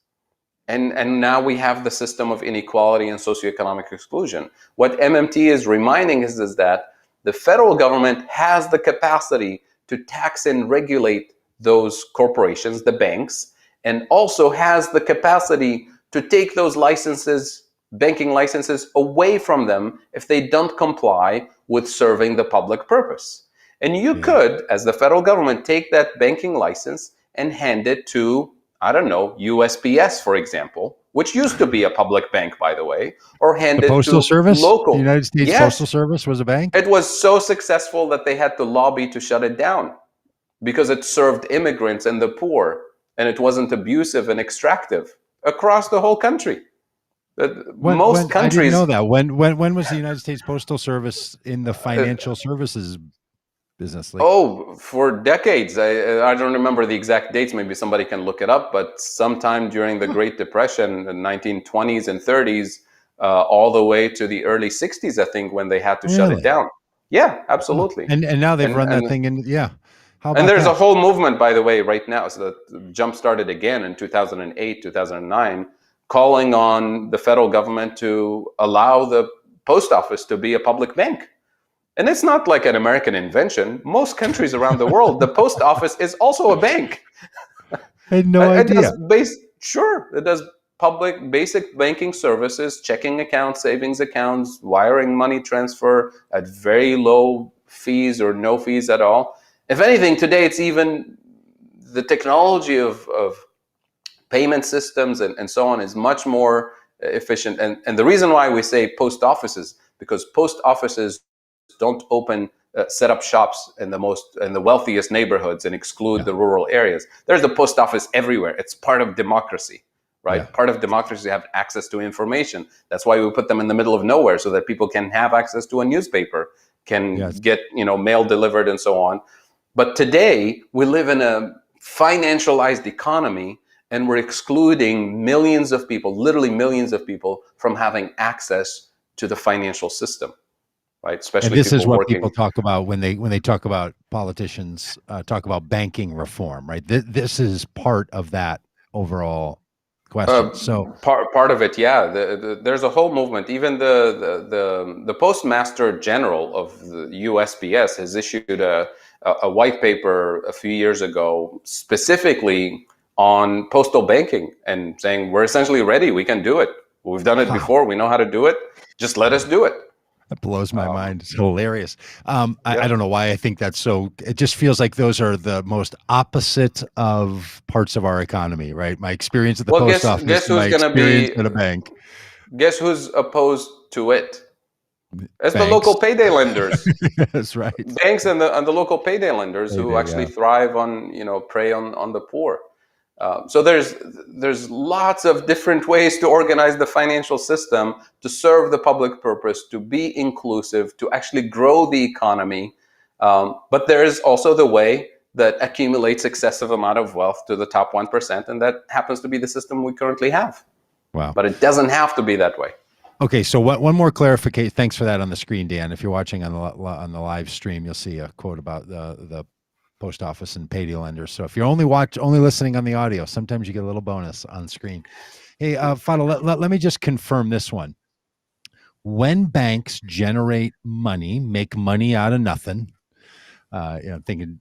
And now we have the system of inequality and socioeconomic exclusion. What MMT is reminding us is that the federal government has the capacity to tax and regulate those corporations, the banks, and also has the capacity to take those licenses, banking licenses, away from them if they don't comply with serving the public purpose. And you could, as the federal government, take that banking license and hand it to, I don't know, USPS, for example, which used to be a public bank, by the way, or hand it to Postal Service? local. The United States Postal Service was a bank? It was so successful that they had to lobby to shut it down because it served immigrants and the poor, and it wasn't abusive and extractive. across the whole country. Most When I didn't know countries, that. When was the United States Postal Service in the financial services business? Like, oh, for decades. I don't remember the exact dates. Maybe somebody can look it up. But sometime during the huh, Great Depression, the 1920s and 30s, all the way to the early 60s, I think, when they had to shut it really? down. Yeah, Huh. absolutely. And now they've And run that and thing in. Yeah. How and about there's a that? whole movement, by the way, right now. So that jump started again in 2008, 2009, calling on the federal government to allow the post office to be a public bank. And it's not like an American invention. Most countries around the world, the post office is also a bank. I had no It idea. does sure, it does public basic banking services, checking accounts, savings accounts, wiring money transfer at very low fees or no fees at all. If anything, today it's even the technology of payment systems and so on is much more efficient. And the reason why we say post offices, because post offices don't set up shops in the wealthiest neighborhoods and exclude Yeah. the rural areas. There's a post office everywhere. It's part of democracy, Yeah. right? Part of democracy to have access to information. That's why we put them in the middle of nowhere so that people can have access to a newspaper, can Yes. get mail delivered and so on. But today we live in a financialized economy, and we're excluding millions of people, literally millions of people, from having access to the financial system, right? And Especially this is people what people working. talk about when they talk about politicians talk about banking reform, right? This is part of that overall question. Uh, So, part of it, yeah. There's a whole movement. Even the Postmaster General of the USPS has issued a white paper a few years ago specifically on postal banking and saying we're essentially ready. We can do it. We've done it wow, before. We know how to do it. Just let us do it. that blows my Um, mind. It's hilarious. I yeah. don't know why I think that's so. It just feels like those are the most opposite of parts of our economy, right? My experience at the Well, post guess office and my who's gonna experience be? at a bank. Guess who's opposed to it? It's the Banks. local payday lenders. That's right. Banks and the local payday lenders who Payday, actually yeah. thrive on prey on the poor. So there's lots of different ways to organize the financial system to serve the public purpose, to be inclusive, to actually grow the economy. But there is also the way that accumulates excessive amount of wealth to the top 1%, and that happens to be the system we currently have. Wow. But it doesn't have to be that way. Okay, so one more clarification. Thanks for that on the screen, Dan. If you're watching on the live stream, you'll see a quote about the post office and payday lenders. So if you're only listening on the audio, sometimes you get a little bonus on screen. Hey, Fadhel, let me just confirm this one. When banks generate money, make money out of nothing. Thinking,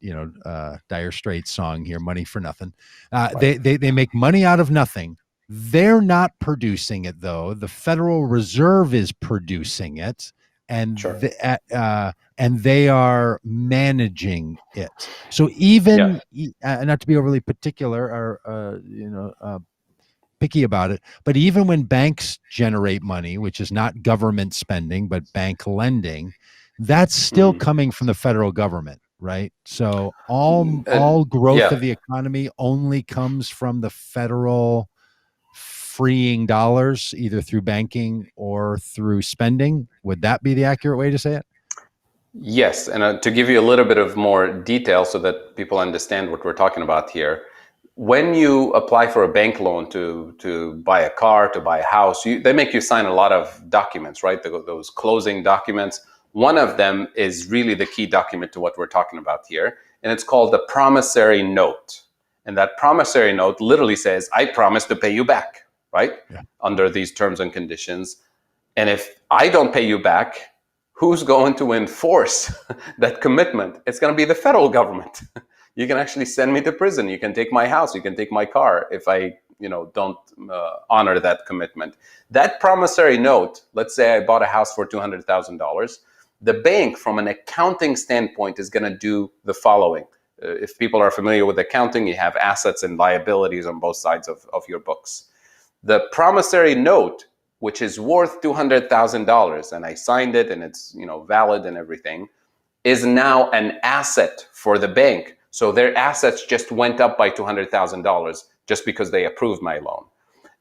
Dire Straits song here, "Money for Nothing." Right. They make money out of nothing. They're not producing it though. The Federal Reserve is producing it, and Sure. and they are managing it. So Yeah. even not to be overly particular or picky about it, but even when banks generate money, which is not government spending but bank lending, that's still Mhm. coming from the federal government, right? So And all growth of yeah. the economy only comes from the federal freeing dollars either through banking or through spending. Would that be the accurate way to say it? Yes, and to give you a little bit of more detail so that people understand what we're talking about here, when you apply for a bank loan to buy a car, to buy a house, they make you sign a lot of documents, right? Those closing documents. One of them is really the key document to what we're talking about here, and it's called the promissory note. And that promissory note literally says, "I promise to pay you back," right? Yeah. Under these terms and conditions. And if I don't pay you back, who's going to enforce that commitment? It's going to be the federal government. You can actually send me to prison. You can take my house. You can take my car if I, don't honor that commitment. That promissory note. Let's say I bought a house for $200,000. The bank, from an accounting standpoint, is going to do the following. If people are familiar with accounting, you have assets and liabilities on both sides of your books. The promissory note, which is worth $200,000, and I signed it, and it's valid and everything, is now an asset for the bank. So their assets just went up by $200,000 just because they approved my loan.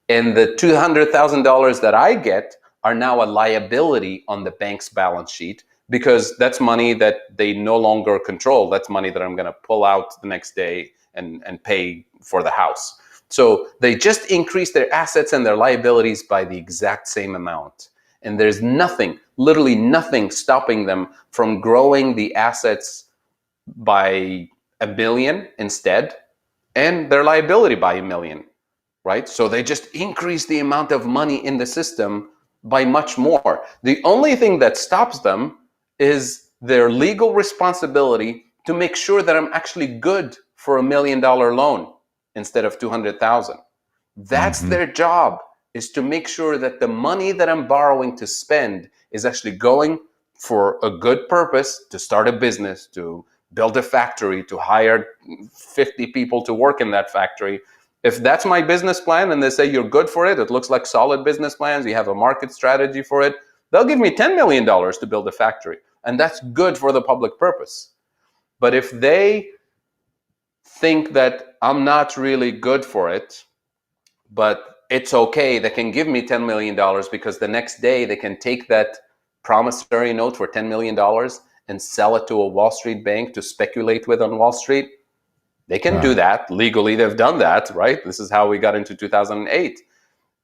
And the $200,000 that I get are now a liability on the bank's balance sheet, because that's money that they no longer control. That's money that I'm going to pull out the next day and pay for the house. So they just increase their assets and their liabilities by the exact same amount. And there's nothing, literally nothing, stopping them from growing the assets by a billion instead, and their liability by a million, right? So they just increase the amount of money in the system by much more. The only thing that stops them is their legal responsibility to make sure that I'm actually good for $1 million loan instead of 200,000. That's Mhm. their job, is to make sure that the money that I'm borrowing to spend is actually going for a good purpose, to start a business, to build a factory, to hire 50 people to work in that factory. If that's my business plan and they say you're good for it, it looks like solid business plans, you have a market strategy for it, they'll give me $10 million to build a factory. And that's good for the public purpose. But if they think that I'm not really good for it, but it's okay, they can give me $10 million, because the next day they can take that promissory note for $10 million and sell it to a Wall Street bank to speculate with on Wall Street. They can do that legally. They've done that, right? This is how we got into 2008.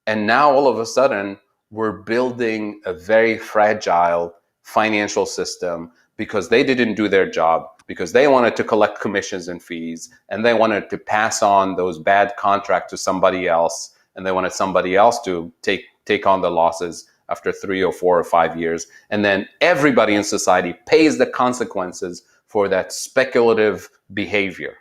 And now all of a sudden, we're building a very fragile financial system because they didn't do their job, because they wanted to collect commissions and fees, and they wanted to pass on those bad contracts to somebody else, and they wanted somebody else to take on the losses after 3 or 4 or 5 years. And then everybody in society pays the consequences for that speculative behavior.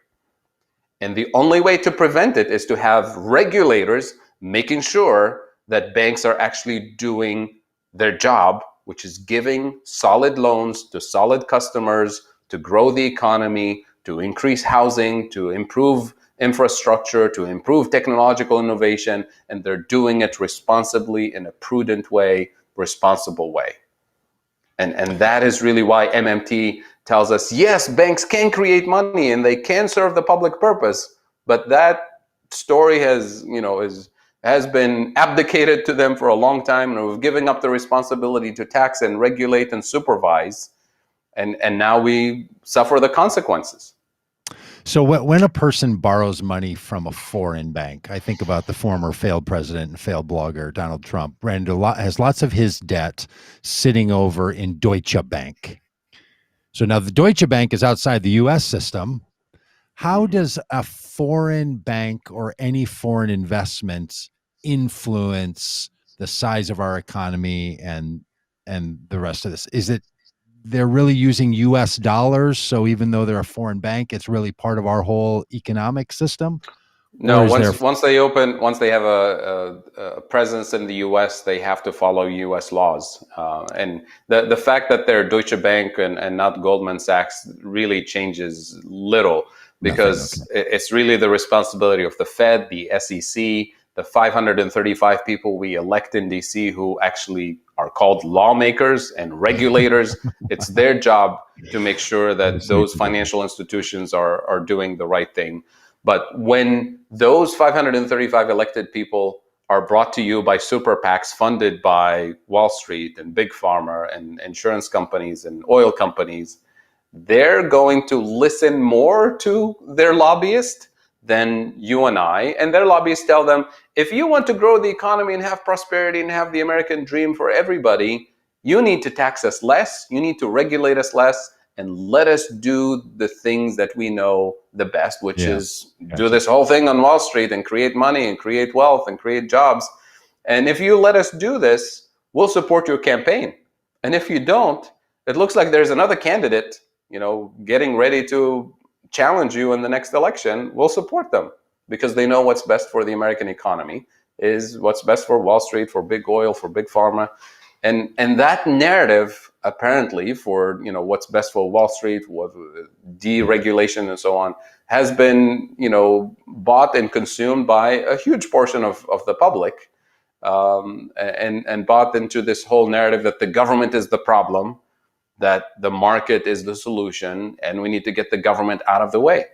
And the only way to prevent it is to have regulators making sure that banks are actually doing their job, which is giving solid loans to solid customers to grow the economy, to increase housing, to improve infrastructure, to improve technological innovation. And they're doing it responsibly, in a prudent way, responsible way. And that is really why MMT tells us, yes, banks can create money and they can serve the public purpose, but that story has been abdicated to them for a long time, and we've given up the responsibility to tax and regulate and supervise, and now we suffer the consequences. So when a person borrows money from a foreign bank, I think about the former failed president and failed blogger Donald Trump, and has lots of his debt sitting over in Deutsche Bank. So now the Deutsche Bank is outside the U.S. system. How does a foreign bank or any foreign investment influence the size of our economy and the rest of this? Is it they're really using US dollars, so even though they're a foreign bank, it's really part of our whole economic system? Or No, is there once they have a presence in the U.S., they have to follow U.S. laws. And the fact that they're Deutsche Bank and not Goldman Sachs really changes little, nothing? because it's really the responsibility of the Fed, the SEC, the 535 people we elect in D.C. who actually are called lawmakers and regulators. It's their job to make sure that those financial institutions are doing the right thing. But when those 535 elected people are brought to you by super PACs funded by Wall Street and Big Pharma and insurance companies and oil companies, they're going to listen more to their lobbyist than you and I. And their lobbyists tell them, if you want to grow the economy and have prosperity and have the American dream for everybody, you need to tax us less, you need to regulate us less, and let us do the things that we know the best, which is do this whole thing on Wall Street and create money and create wealth and create jobs. And if you let us do this, we'll support your campaign. And if you don't, it looks like there's another candidate, getting ready to challenge you in the next election. We'll support them, because they know what's best for the American economy is what's best for Wall Street, for big oil, for big pharma. And that narrative, apparently, for what's best for Wall Street, what deregulation and so on, has been bought and consumed by a huge portion of the public, and bought into this whole narrative that the government is the problem, that the market is the solution, and we need to get the government out of the way.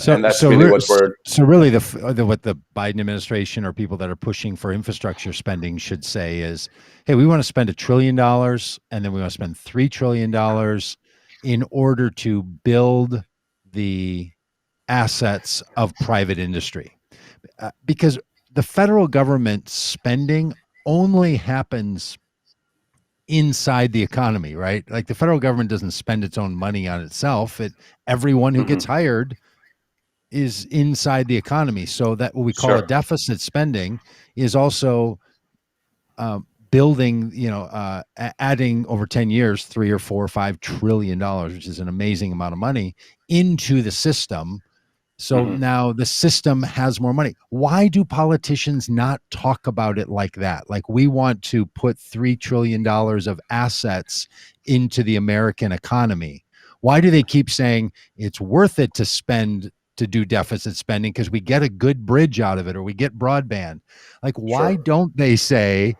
And that's really what we're. So really, what the Biden administration or people that are pushing for infrastructure spending should say is, hey, we want to spend $1 trillion, and then we want to spend $3 trillion in order to build the assets of private industry, because the federal government spending only happens inside the economy, right? Like the federal government doesn't spend its own money on itself. Everyone who gets Mhm. hired is inside the economy. So that what we call a Sure. deficit spending is also building, adding over 10 years, 3 or 4 or 5 trillion dollars, which is an amazing amount of money into the system. So Hmm. now the system has more money. Why do politicians not talk about it like that? Like, we want to put $3 trillion of assets into the American economy. Why do they keep saying it's worth it to spend, to do deficit spending, because we get a good bridge out of it or we get broadband? Like, why Sure. don't they say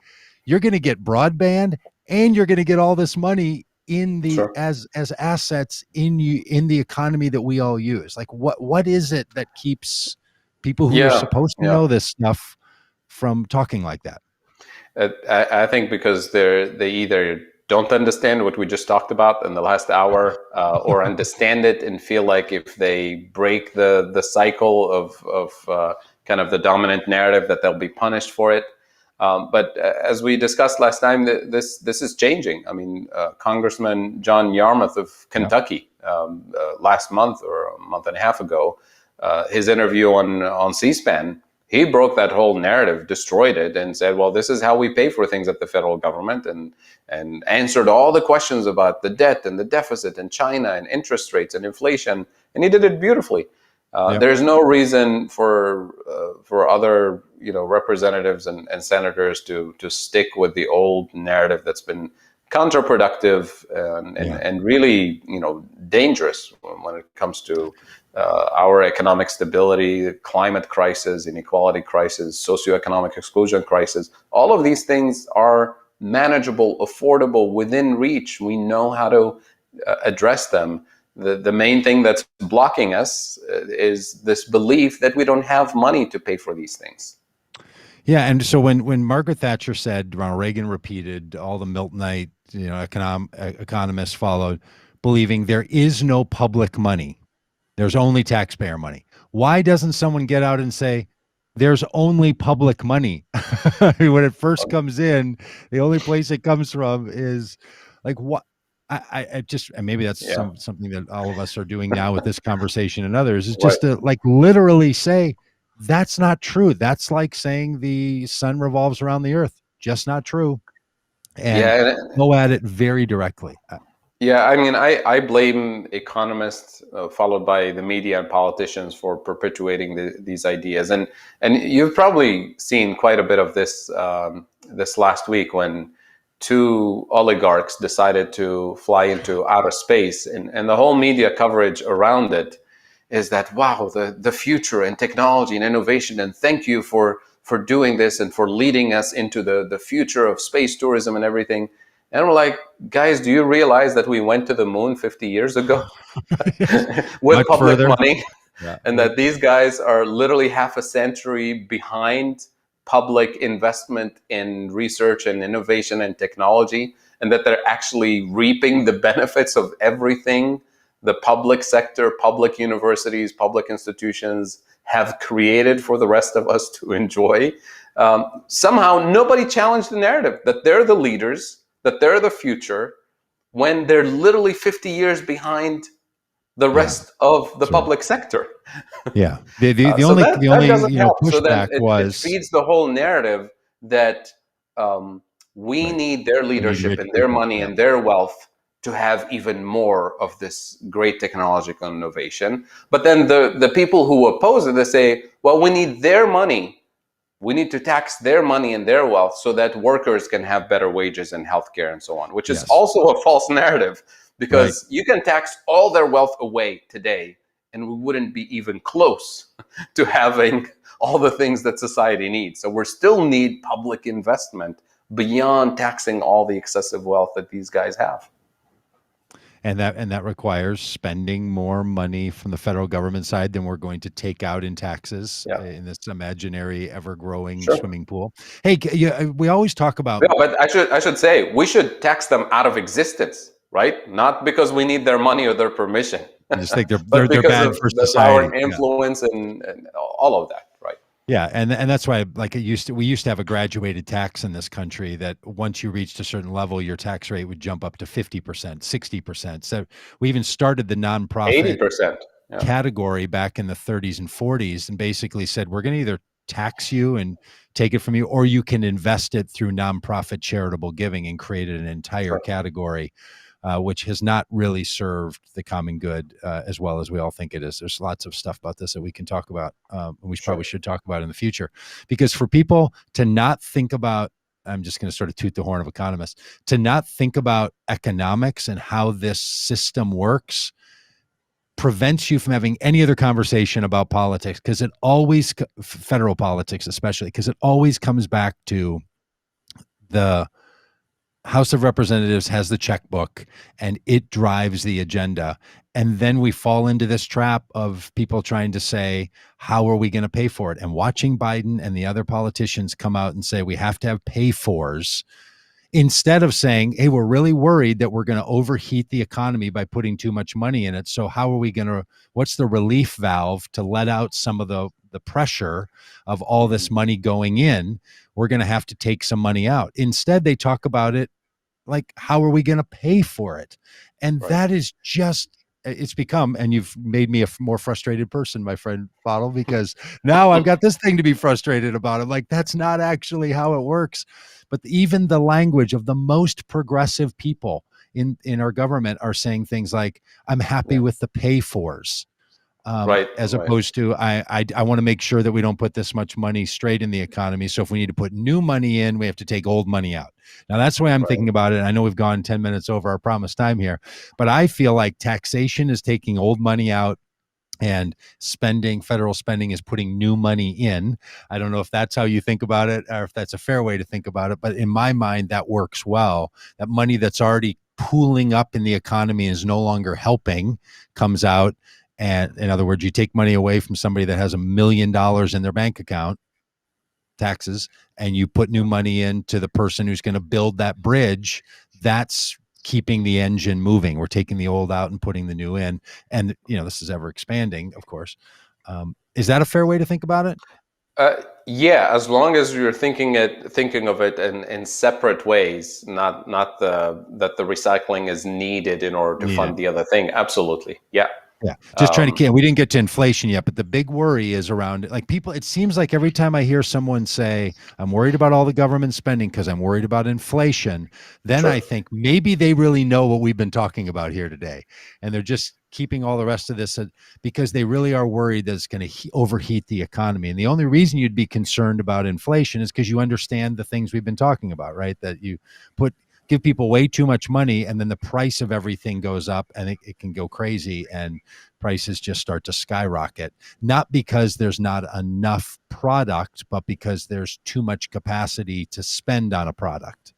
you're going to get broadband and you're going to get all this money in the Sure. as assets in the economy that we all use? Like, what is it that keeps people who are Yeah. supposed to Yeah. know this stuff from talking like that? I think because they either don't understand what we just talked about in the last hour, or understand it and feel like if they break the cycle of kind of the dominant narrative, that they'll be punished for it. But as we discussed last time, this is changing. I mean, Congressman John Yarmouth of Yeah. Kentucky, last month or a month and a half ago, his interview on C-SPAN, he broke that whole narrative, destroyed it, and said, "Well, this is how we pay for things at the federal government," and answered all the questions about the debt and the deficit and China and interest rates and inflation, and he did it beautifully. Yeah. There's no reason for other representatives and senators to stick with the old narrative that's been counterproductive Yeah. and really dangerous when it comes to our economic stability, climate crisis, inequality crisis, socioeconomic exclusion crisis. All of these things are manageable, affordable, within reach. We know how to address them. The main thing that's blocking us is this belief that we don't have money to pay for these things. Yeah, and so when Margaret Thatcher said, Ronald Reagan repeated, all the Miltonite, economists followed, believing there is no public money. There's only taxpayer money. Why doesn't someone get out and say, there's only public money? When it first comes in, the only place it comes from is like, what? I just, and maybe that's Yeah. something that all of us are doing now with this conversation and others, is Right. just to like literally say, that's not true. That's like saying the sun revolves around the earth. Just not true. And Yeah. go at it very directly. Yeah, I mean, I blame economists, followed by the media and politicians, for perpetuating these ideas, and you've probably seen quite a bit of this this last week when two oligarchs decided to fly into outer space, and the whole media coverage around it is that, wow, the future and technology and innovation, and thank you for doing this and for leading us into the future of space tourism and everything. And we're like, guys, do you realize that we went to the moon 50 years ago Yes. with Much public further. money? Yeah. And that these guys are literally half a century behind public investment in research and innovation and technology, and that they're actually reaping the benefits of everything the public sector, public universities, public institutions have created for the rest of us to enjoy. Somehow nobody challenged the narrative that they're the leaders, that they're the future, when they're literally 50 years behind the Yeah. rest of the That's right. public sector. Yeah. The So only that doesn't help. So then pushback it was, feeds the whole narrative that we right, need their we need leadership rich and their people. money Yeah. and their wealth to have even more of this great technological innovation. But then the people who oppose it, they say, well, we need their money. We need to tax their money and their wealth so that workers can have better wages and healthcare and so on, which is Yes. also a false narrative, Right. because you can tax all their wealth away today and we wouldn't be even close to having all the things that society needs. So we still need public investment beyond taxing all the excessive wealth that these guys have. and that requires spending more money from the federal government side than we're going to take out in taxes Yeah, in this imaginary ever-growing sure. swimming pool. Hey, we always talk about Yeah, but I should say we should tax them out of existence, right? Not because we need their money or their permission, you just think they're but they're they're because bad of for their power society. and Yeah. influence and all of that, right? Yeah, and that's why like we used to have a graduated tax in this country that once you reached a certain level, your tax rate would jump up to 50%, 60%. So we even started the nonprofit 80%. Yeah, category back in the 30s and 40s and basically said we're going to either tax you and take it from you, or you can invest it through nonprofit charitable giving, and created an entire sure, category, which has not really served the common good as well as we all think it is. There's lots of stuff about this that we can talk about, and we sure. probably should talk about in the future, because for people to not think about, I'm just going to sort of toot the horn of economists, to not think about economics and how this system works prevents you from having any other conversation about politics, because it always, federal politics especially, because it always comes back to the House of Representatives has the checkbook and it drives the agenda. And then we fall into this trap of people trying to say, how are we going to pay for it? And watching Biden and the other politicians come out and say, we have to have pay fors, instead of saying, hey, we're really worried that we're going to overheat the economy by putting too much money in it. So how are we going to, what's the relief valve to let out some of the pressure of all this Mhm. money going in? We're going to have to take some money out. Instead, they talk about it like, how are we going to pay for it? And Right. that is just, it's become, and you've made me a more frustrated person, my friend Fadhel, because now I've got this thing to be frustrated about. I'm like, that's not actually how it works. But even the language of the most progressive people in our government are saying things like, I'm happy Yeah. with the pay fors, Right. as Right. opposed to I want to make sure that we don't put this much money straight in the economy. So if we need to put new money in, we have to take old money out. Now that's the way I'm Right. thinking about it. I know we've gone 10 minutes over our promised time here, but I feel like taxation is taking old money out and federal spending is putting new money in. I don't know if that's how you think about it or if that's a fair way to think about it, but in my mind, that works well. That money that's already pooling up in the economy is no longer helping, comes out. And in other words, you take money away from somebody that has $1 million in their bank account, taxes, and you put new money into the person who's going to build that bridge. That's keeping the engine moving. We're taking the old out and putting the new in. And, this is ever expanding, of course. Is that a fair way to think about it? Yeah, as long as you're thinking of it in separate ways, not that the recycling is needed in order to Needed. fund the other thing. Absolutely. Yeah. Yeah. Just trying Um, to, we didn't get to inflation yet, but the big worry is around, like, people, it seems like every time I hear someone say, I'm worried about all the government spending because I'm worried about inflation, then I sure. think maybe they really know what we've been talking about here today. And they're just keeping all the rest of this because they really are worried that it's going to overheat the economy. And the only reason you'd be concerned about inflation is because you understand the things we've been talking about, right? That you give people way too much money and then the price of everything goes up and it can go crazy and prices just start to skyrocket, not because there's not enough product, but because there's too much capacity to spend on a product.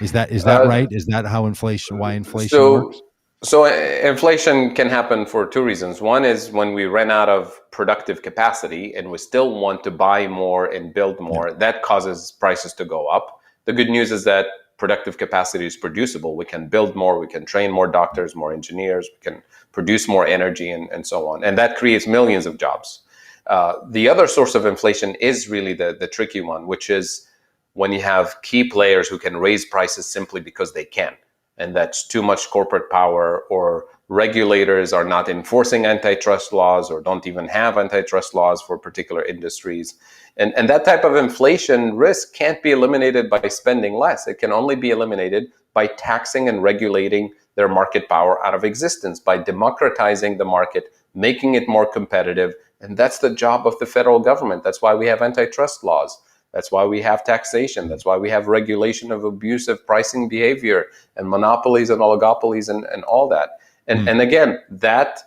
Is that Uh, right? Is that why inflation so works? so inflation can happen for two reasons. One is when we run out of productive capacity and we still want to buy more and build Yeah. more. That causes prices to go up. The good news is that productive capacity is producible. We can build more, we can train more doctors, more engineers, we can produce more energy, and so on. And that creates millions of jobs. The other source of inflation is really the tricky one, which is when you have key players who can raise prices simply because they can. And that's too much corporate power, or regulators are not enforcing antitrust laws or don't even have antitrust laws for particular industries. And that type of inflation risk can't be eliminated by spending less. It can only be eliminated by taxing and regulating their market power out of existence, by democratizing the market, making it more competitive. And that's the job of the federal government. That's why we have antitrust laws. That's why we have taxation. That's why we have regulation of abusive pricing behavior and monopolies and oligopolies and all that. Mm. And again, that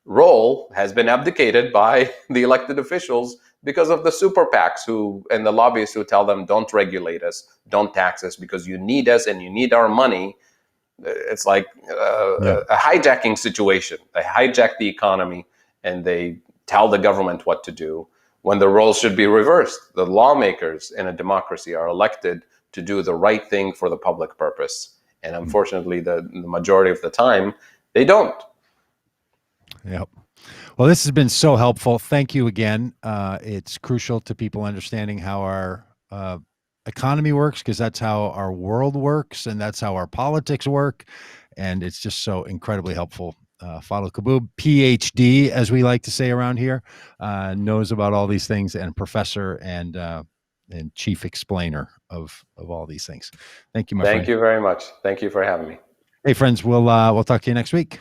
role has been abdicated by the elected officials because of the super PACs and the lobbyists who tell them, don't regulate us, don't tax us because you need us and you need our money. It's like Yeah. a hijacking situation. They hijack the economy and they tell the government what to do when the roles should be reversed. The lawmakers in a democracy are elected to do the right thing for the public purpose. And unfortunately, the majority of the time, they don't. Yep. Well, this has been so helpful. Thank you again. It's crucial to people understanding how our economy works, because that's how our world works and that's how our politics work. And it's just so incredibly helpful. Fadhel Kaboub, PhD, as we like to say around here, knows about all these things, and professor and chief explainer of all these things. Thank you, my Thank friend. you very much. Thank you for having me. Hey, friends, we'll talk to you next week.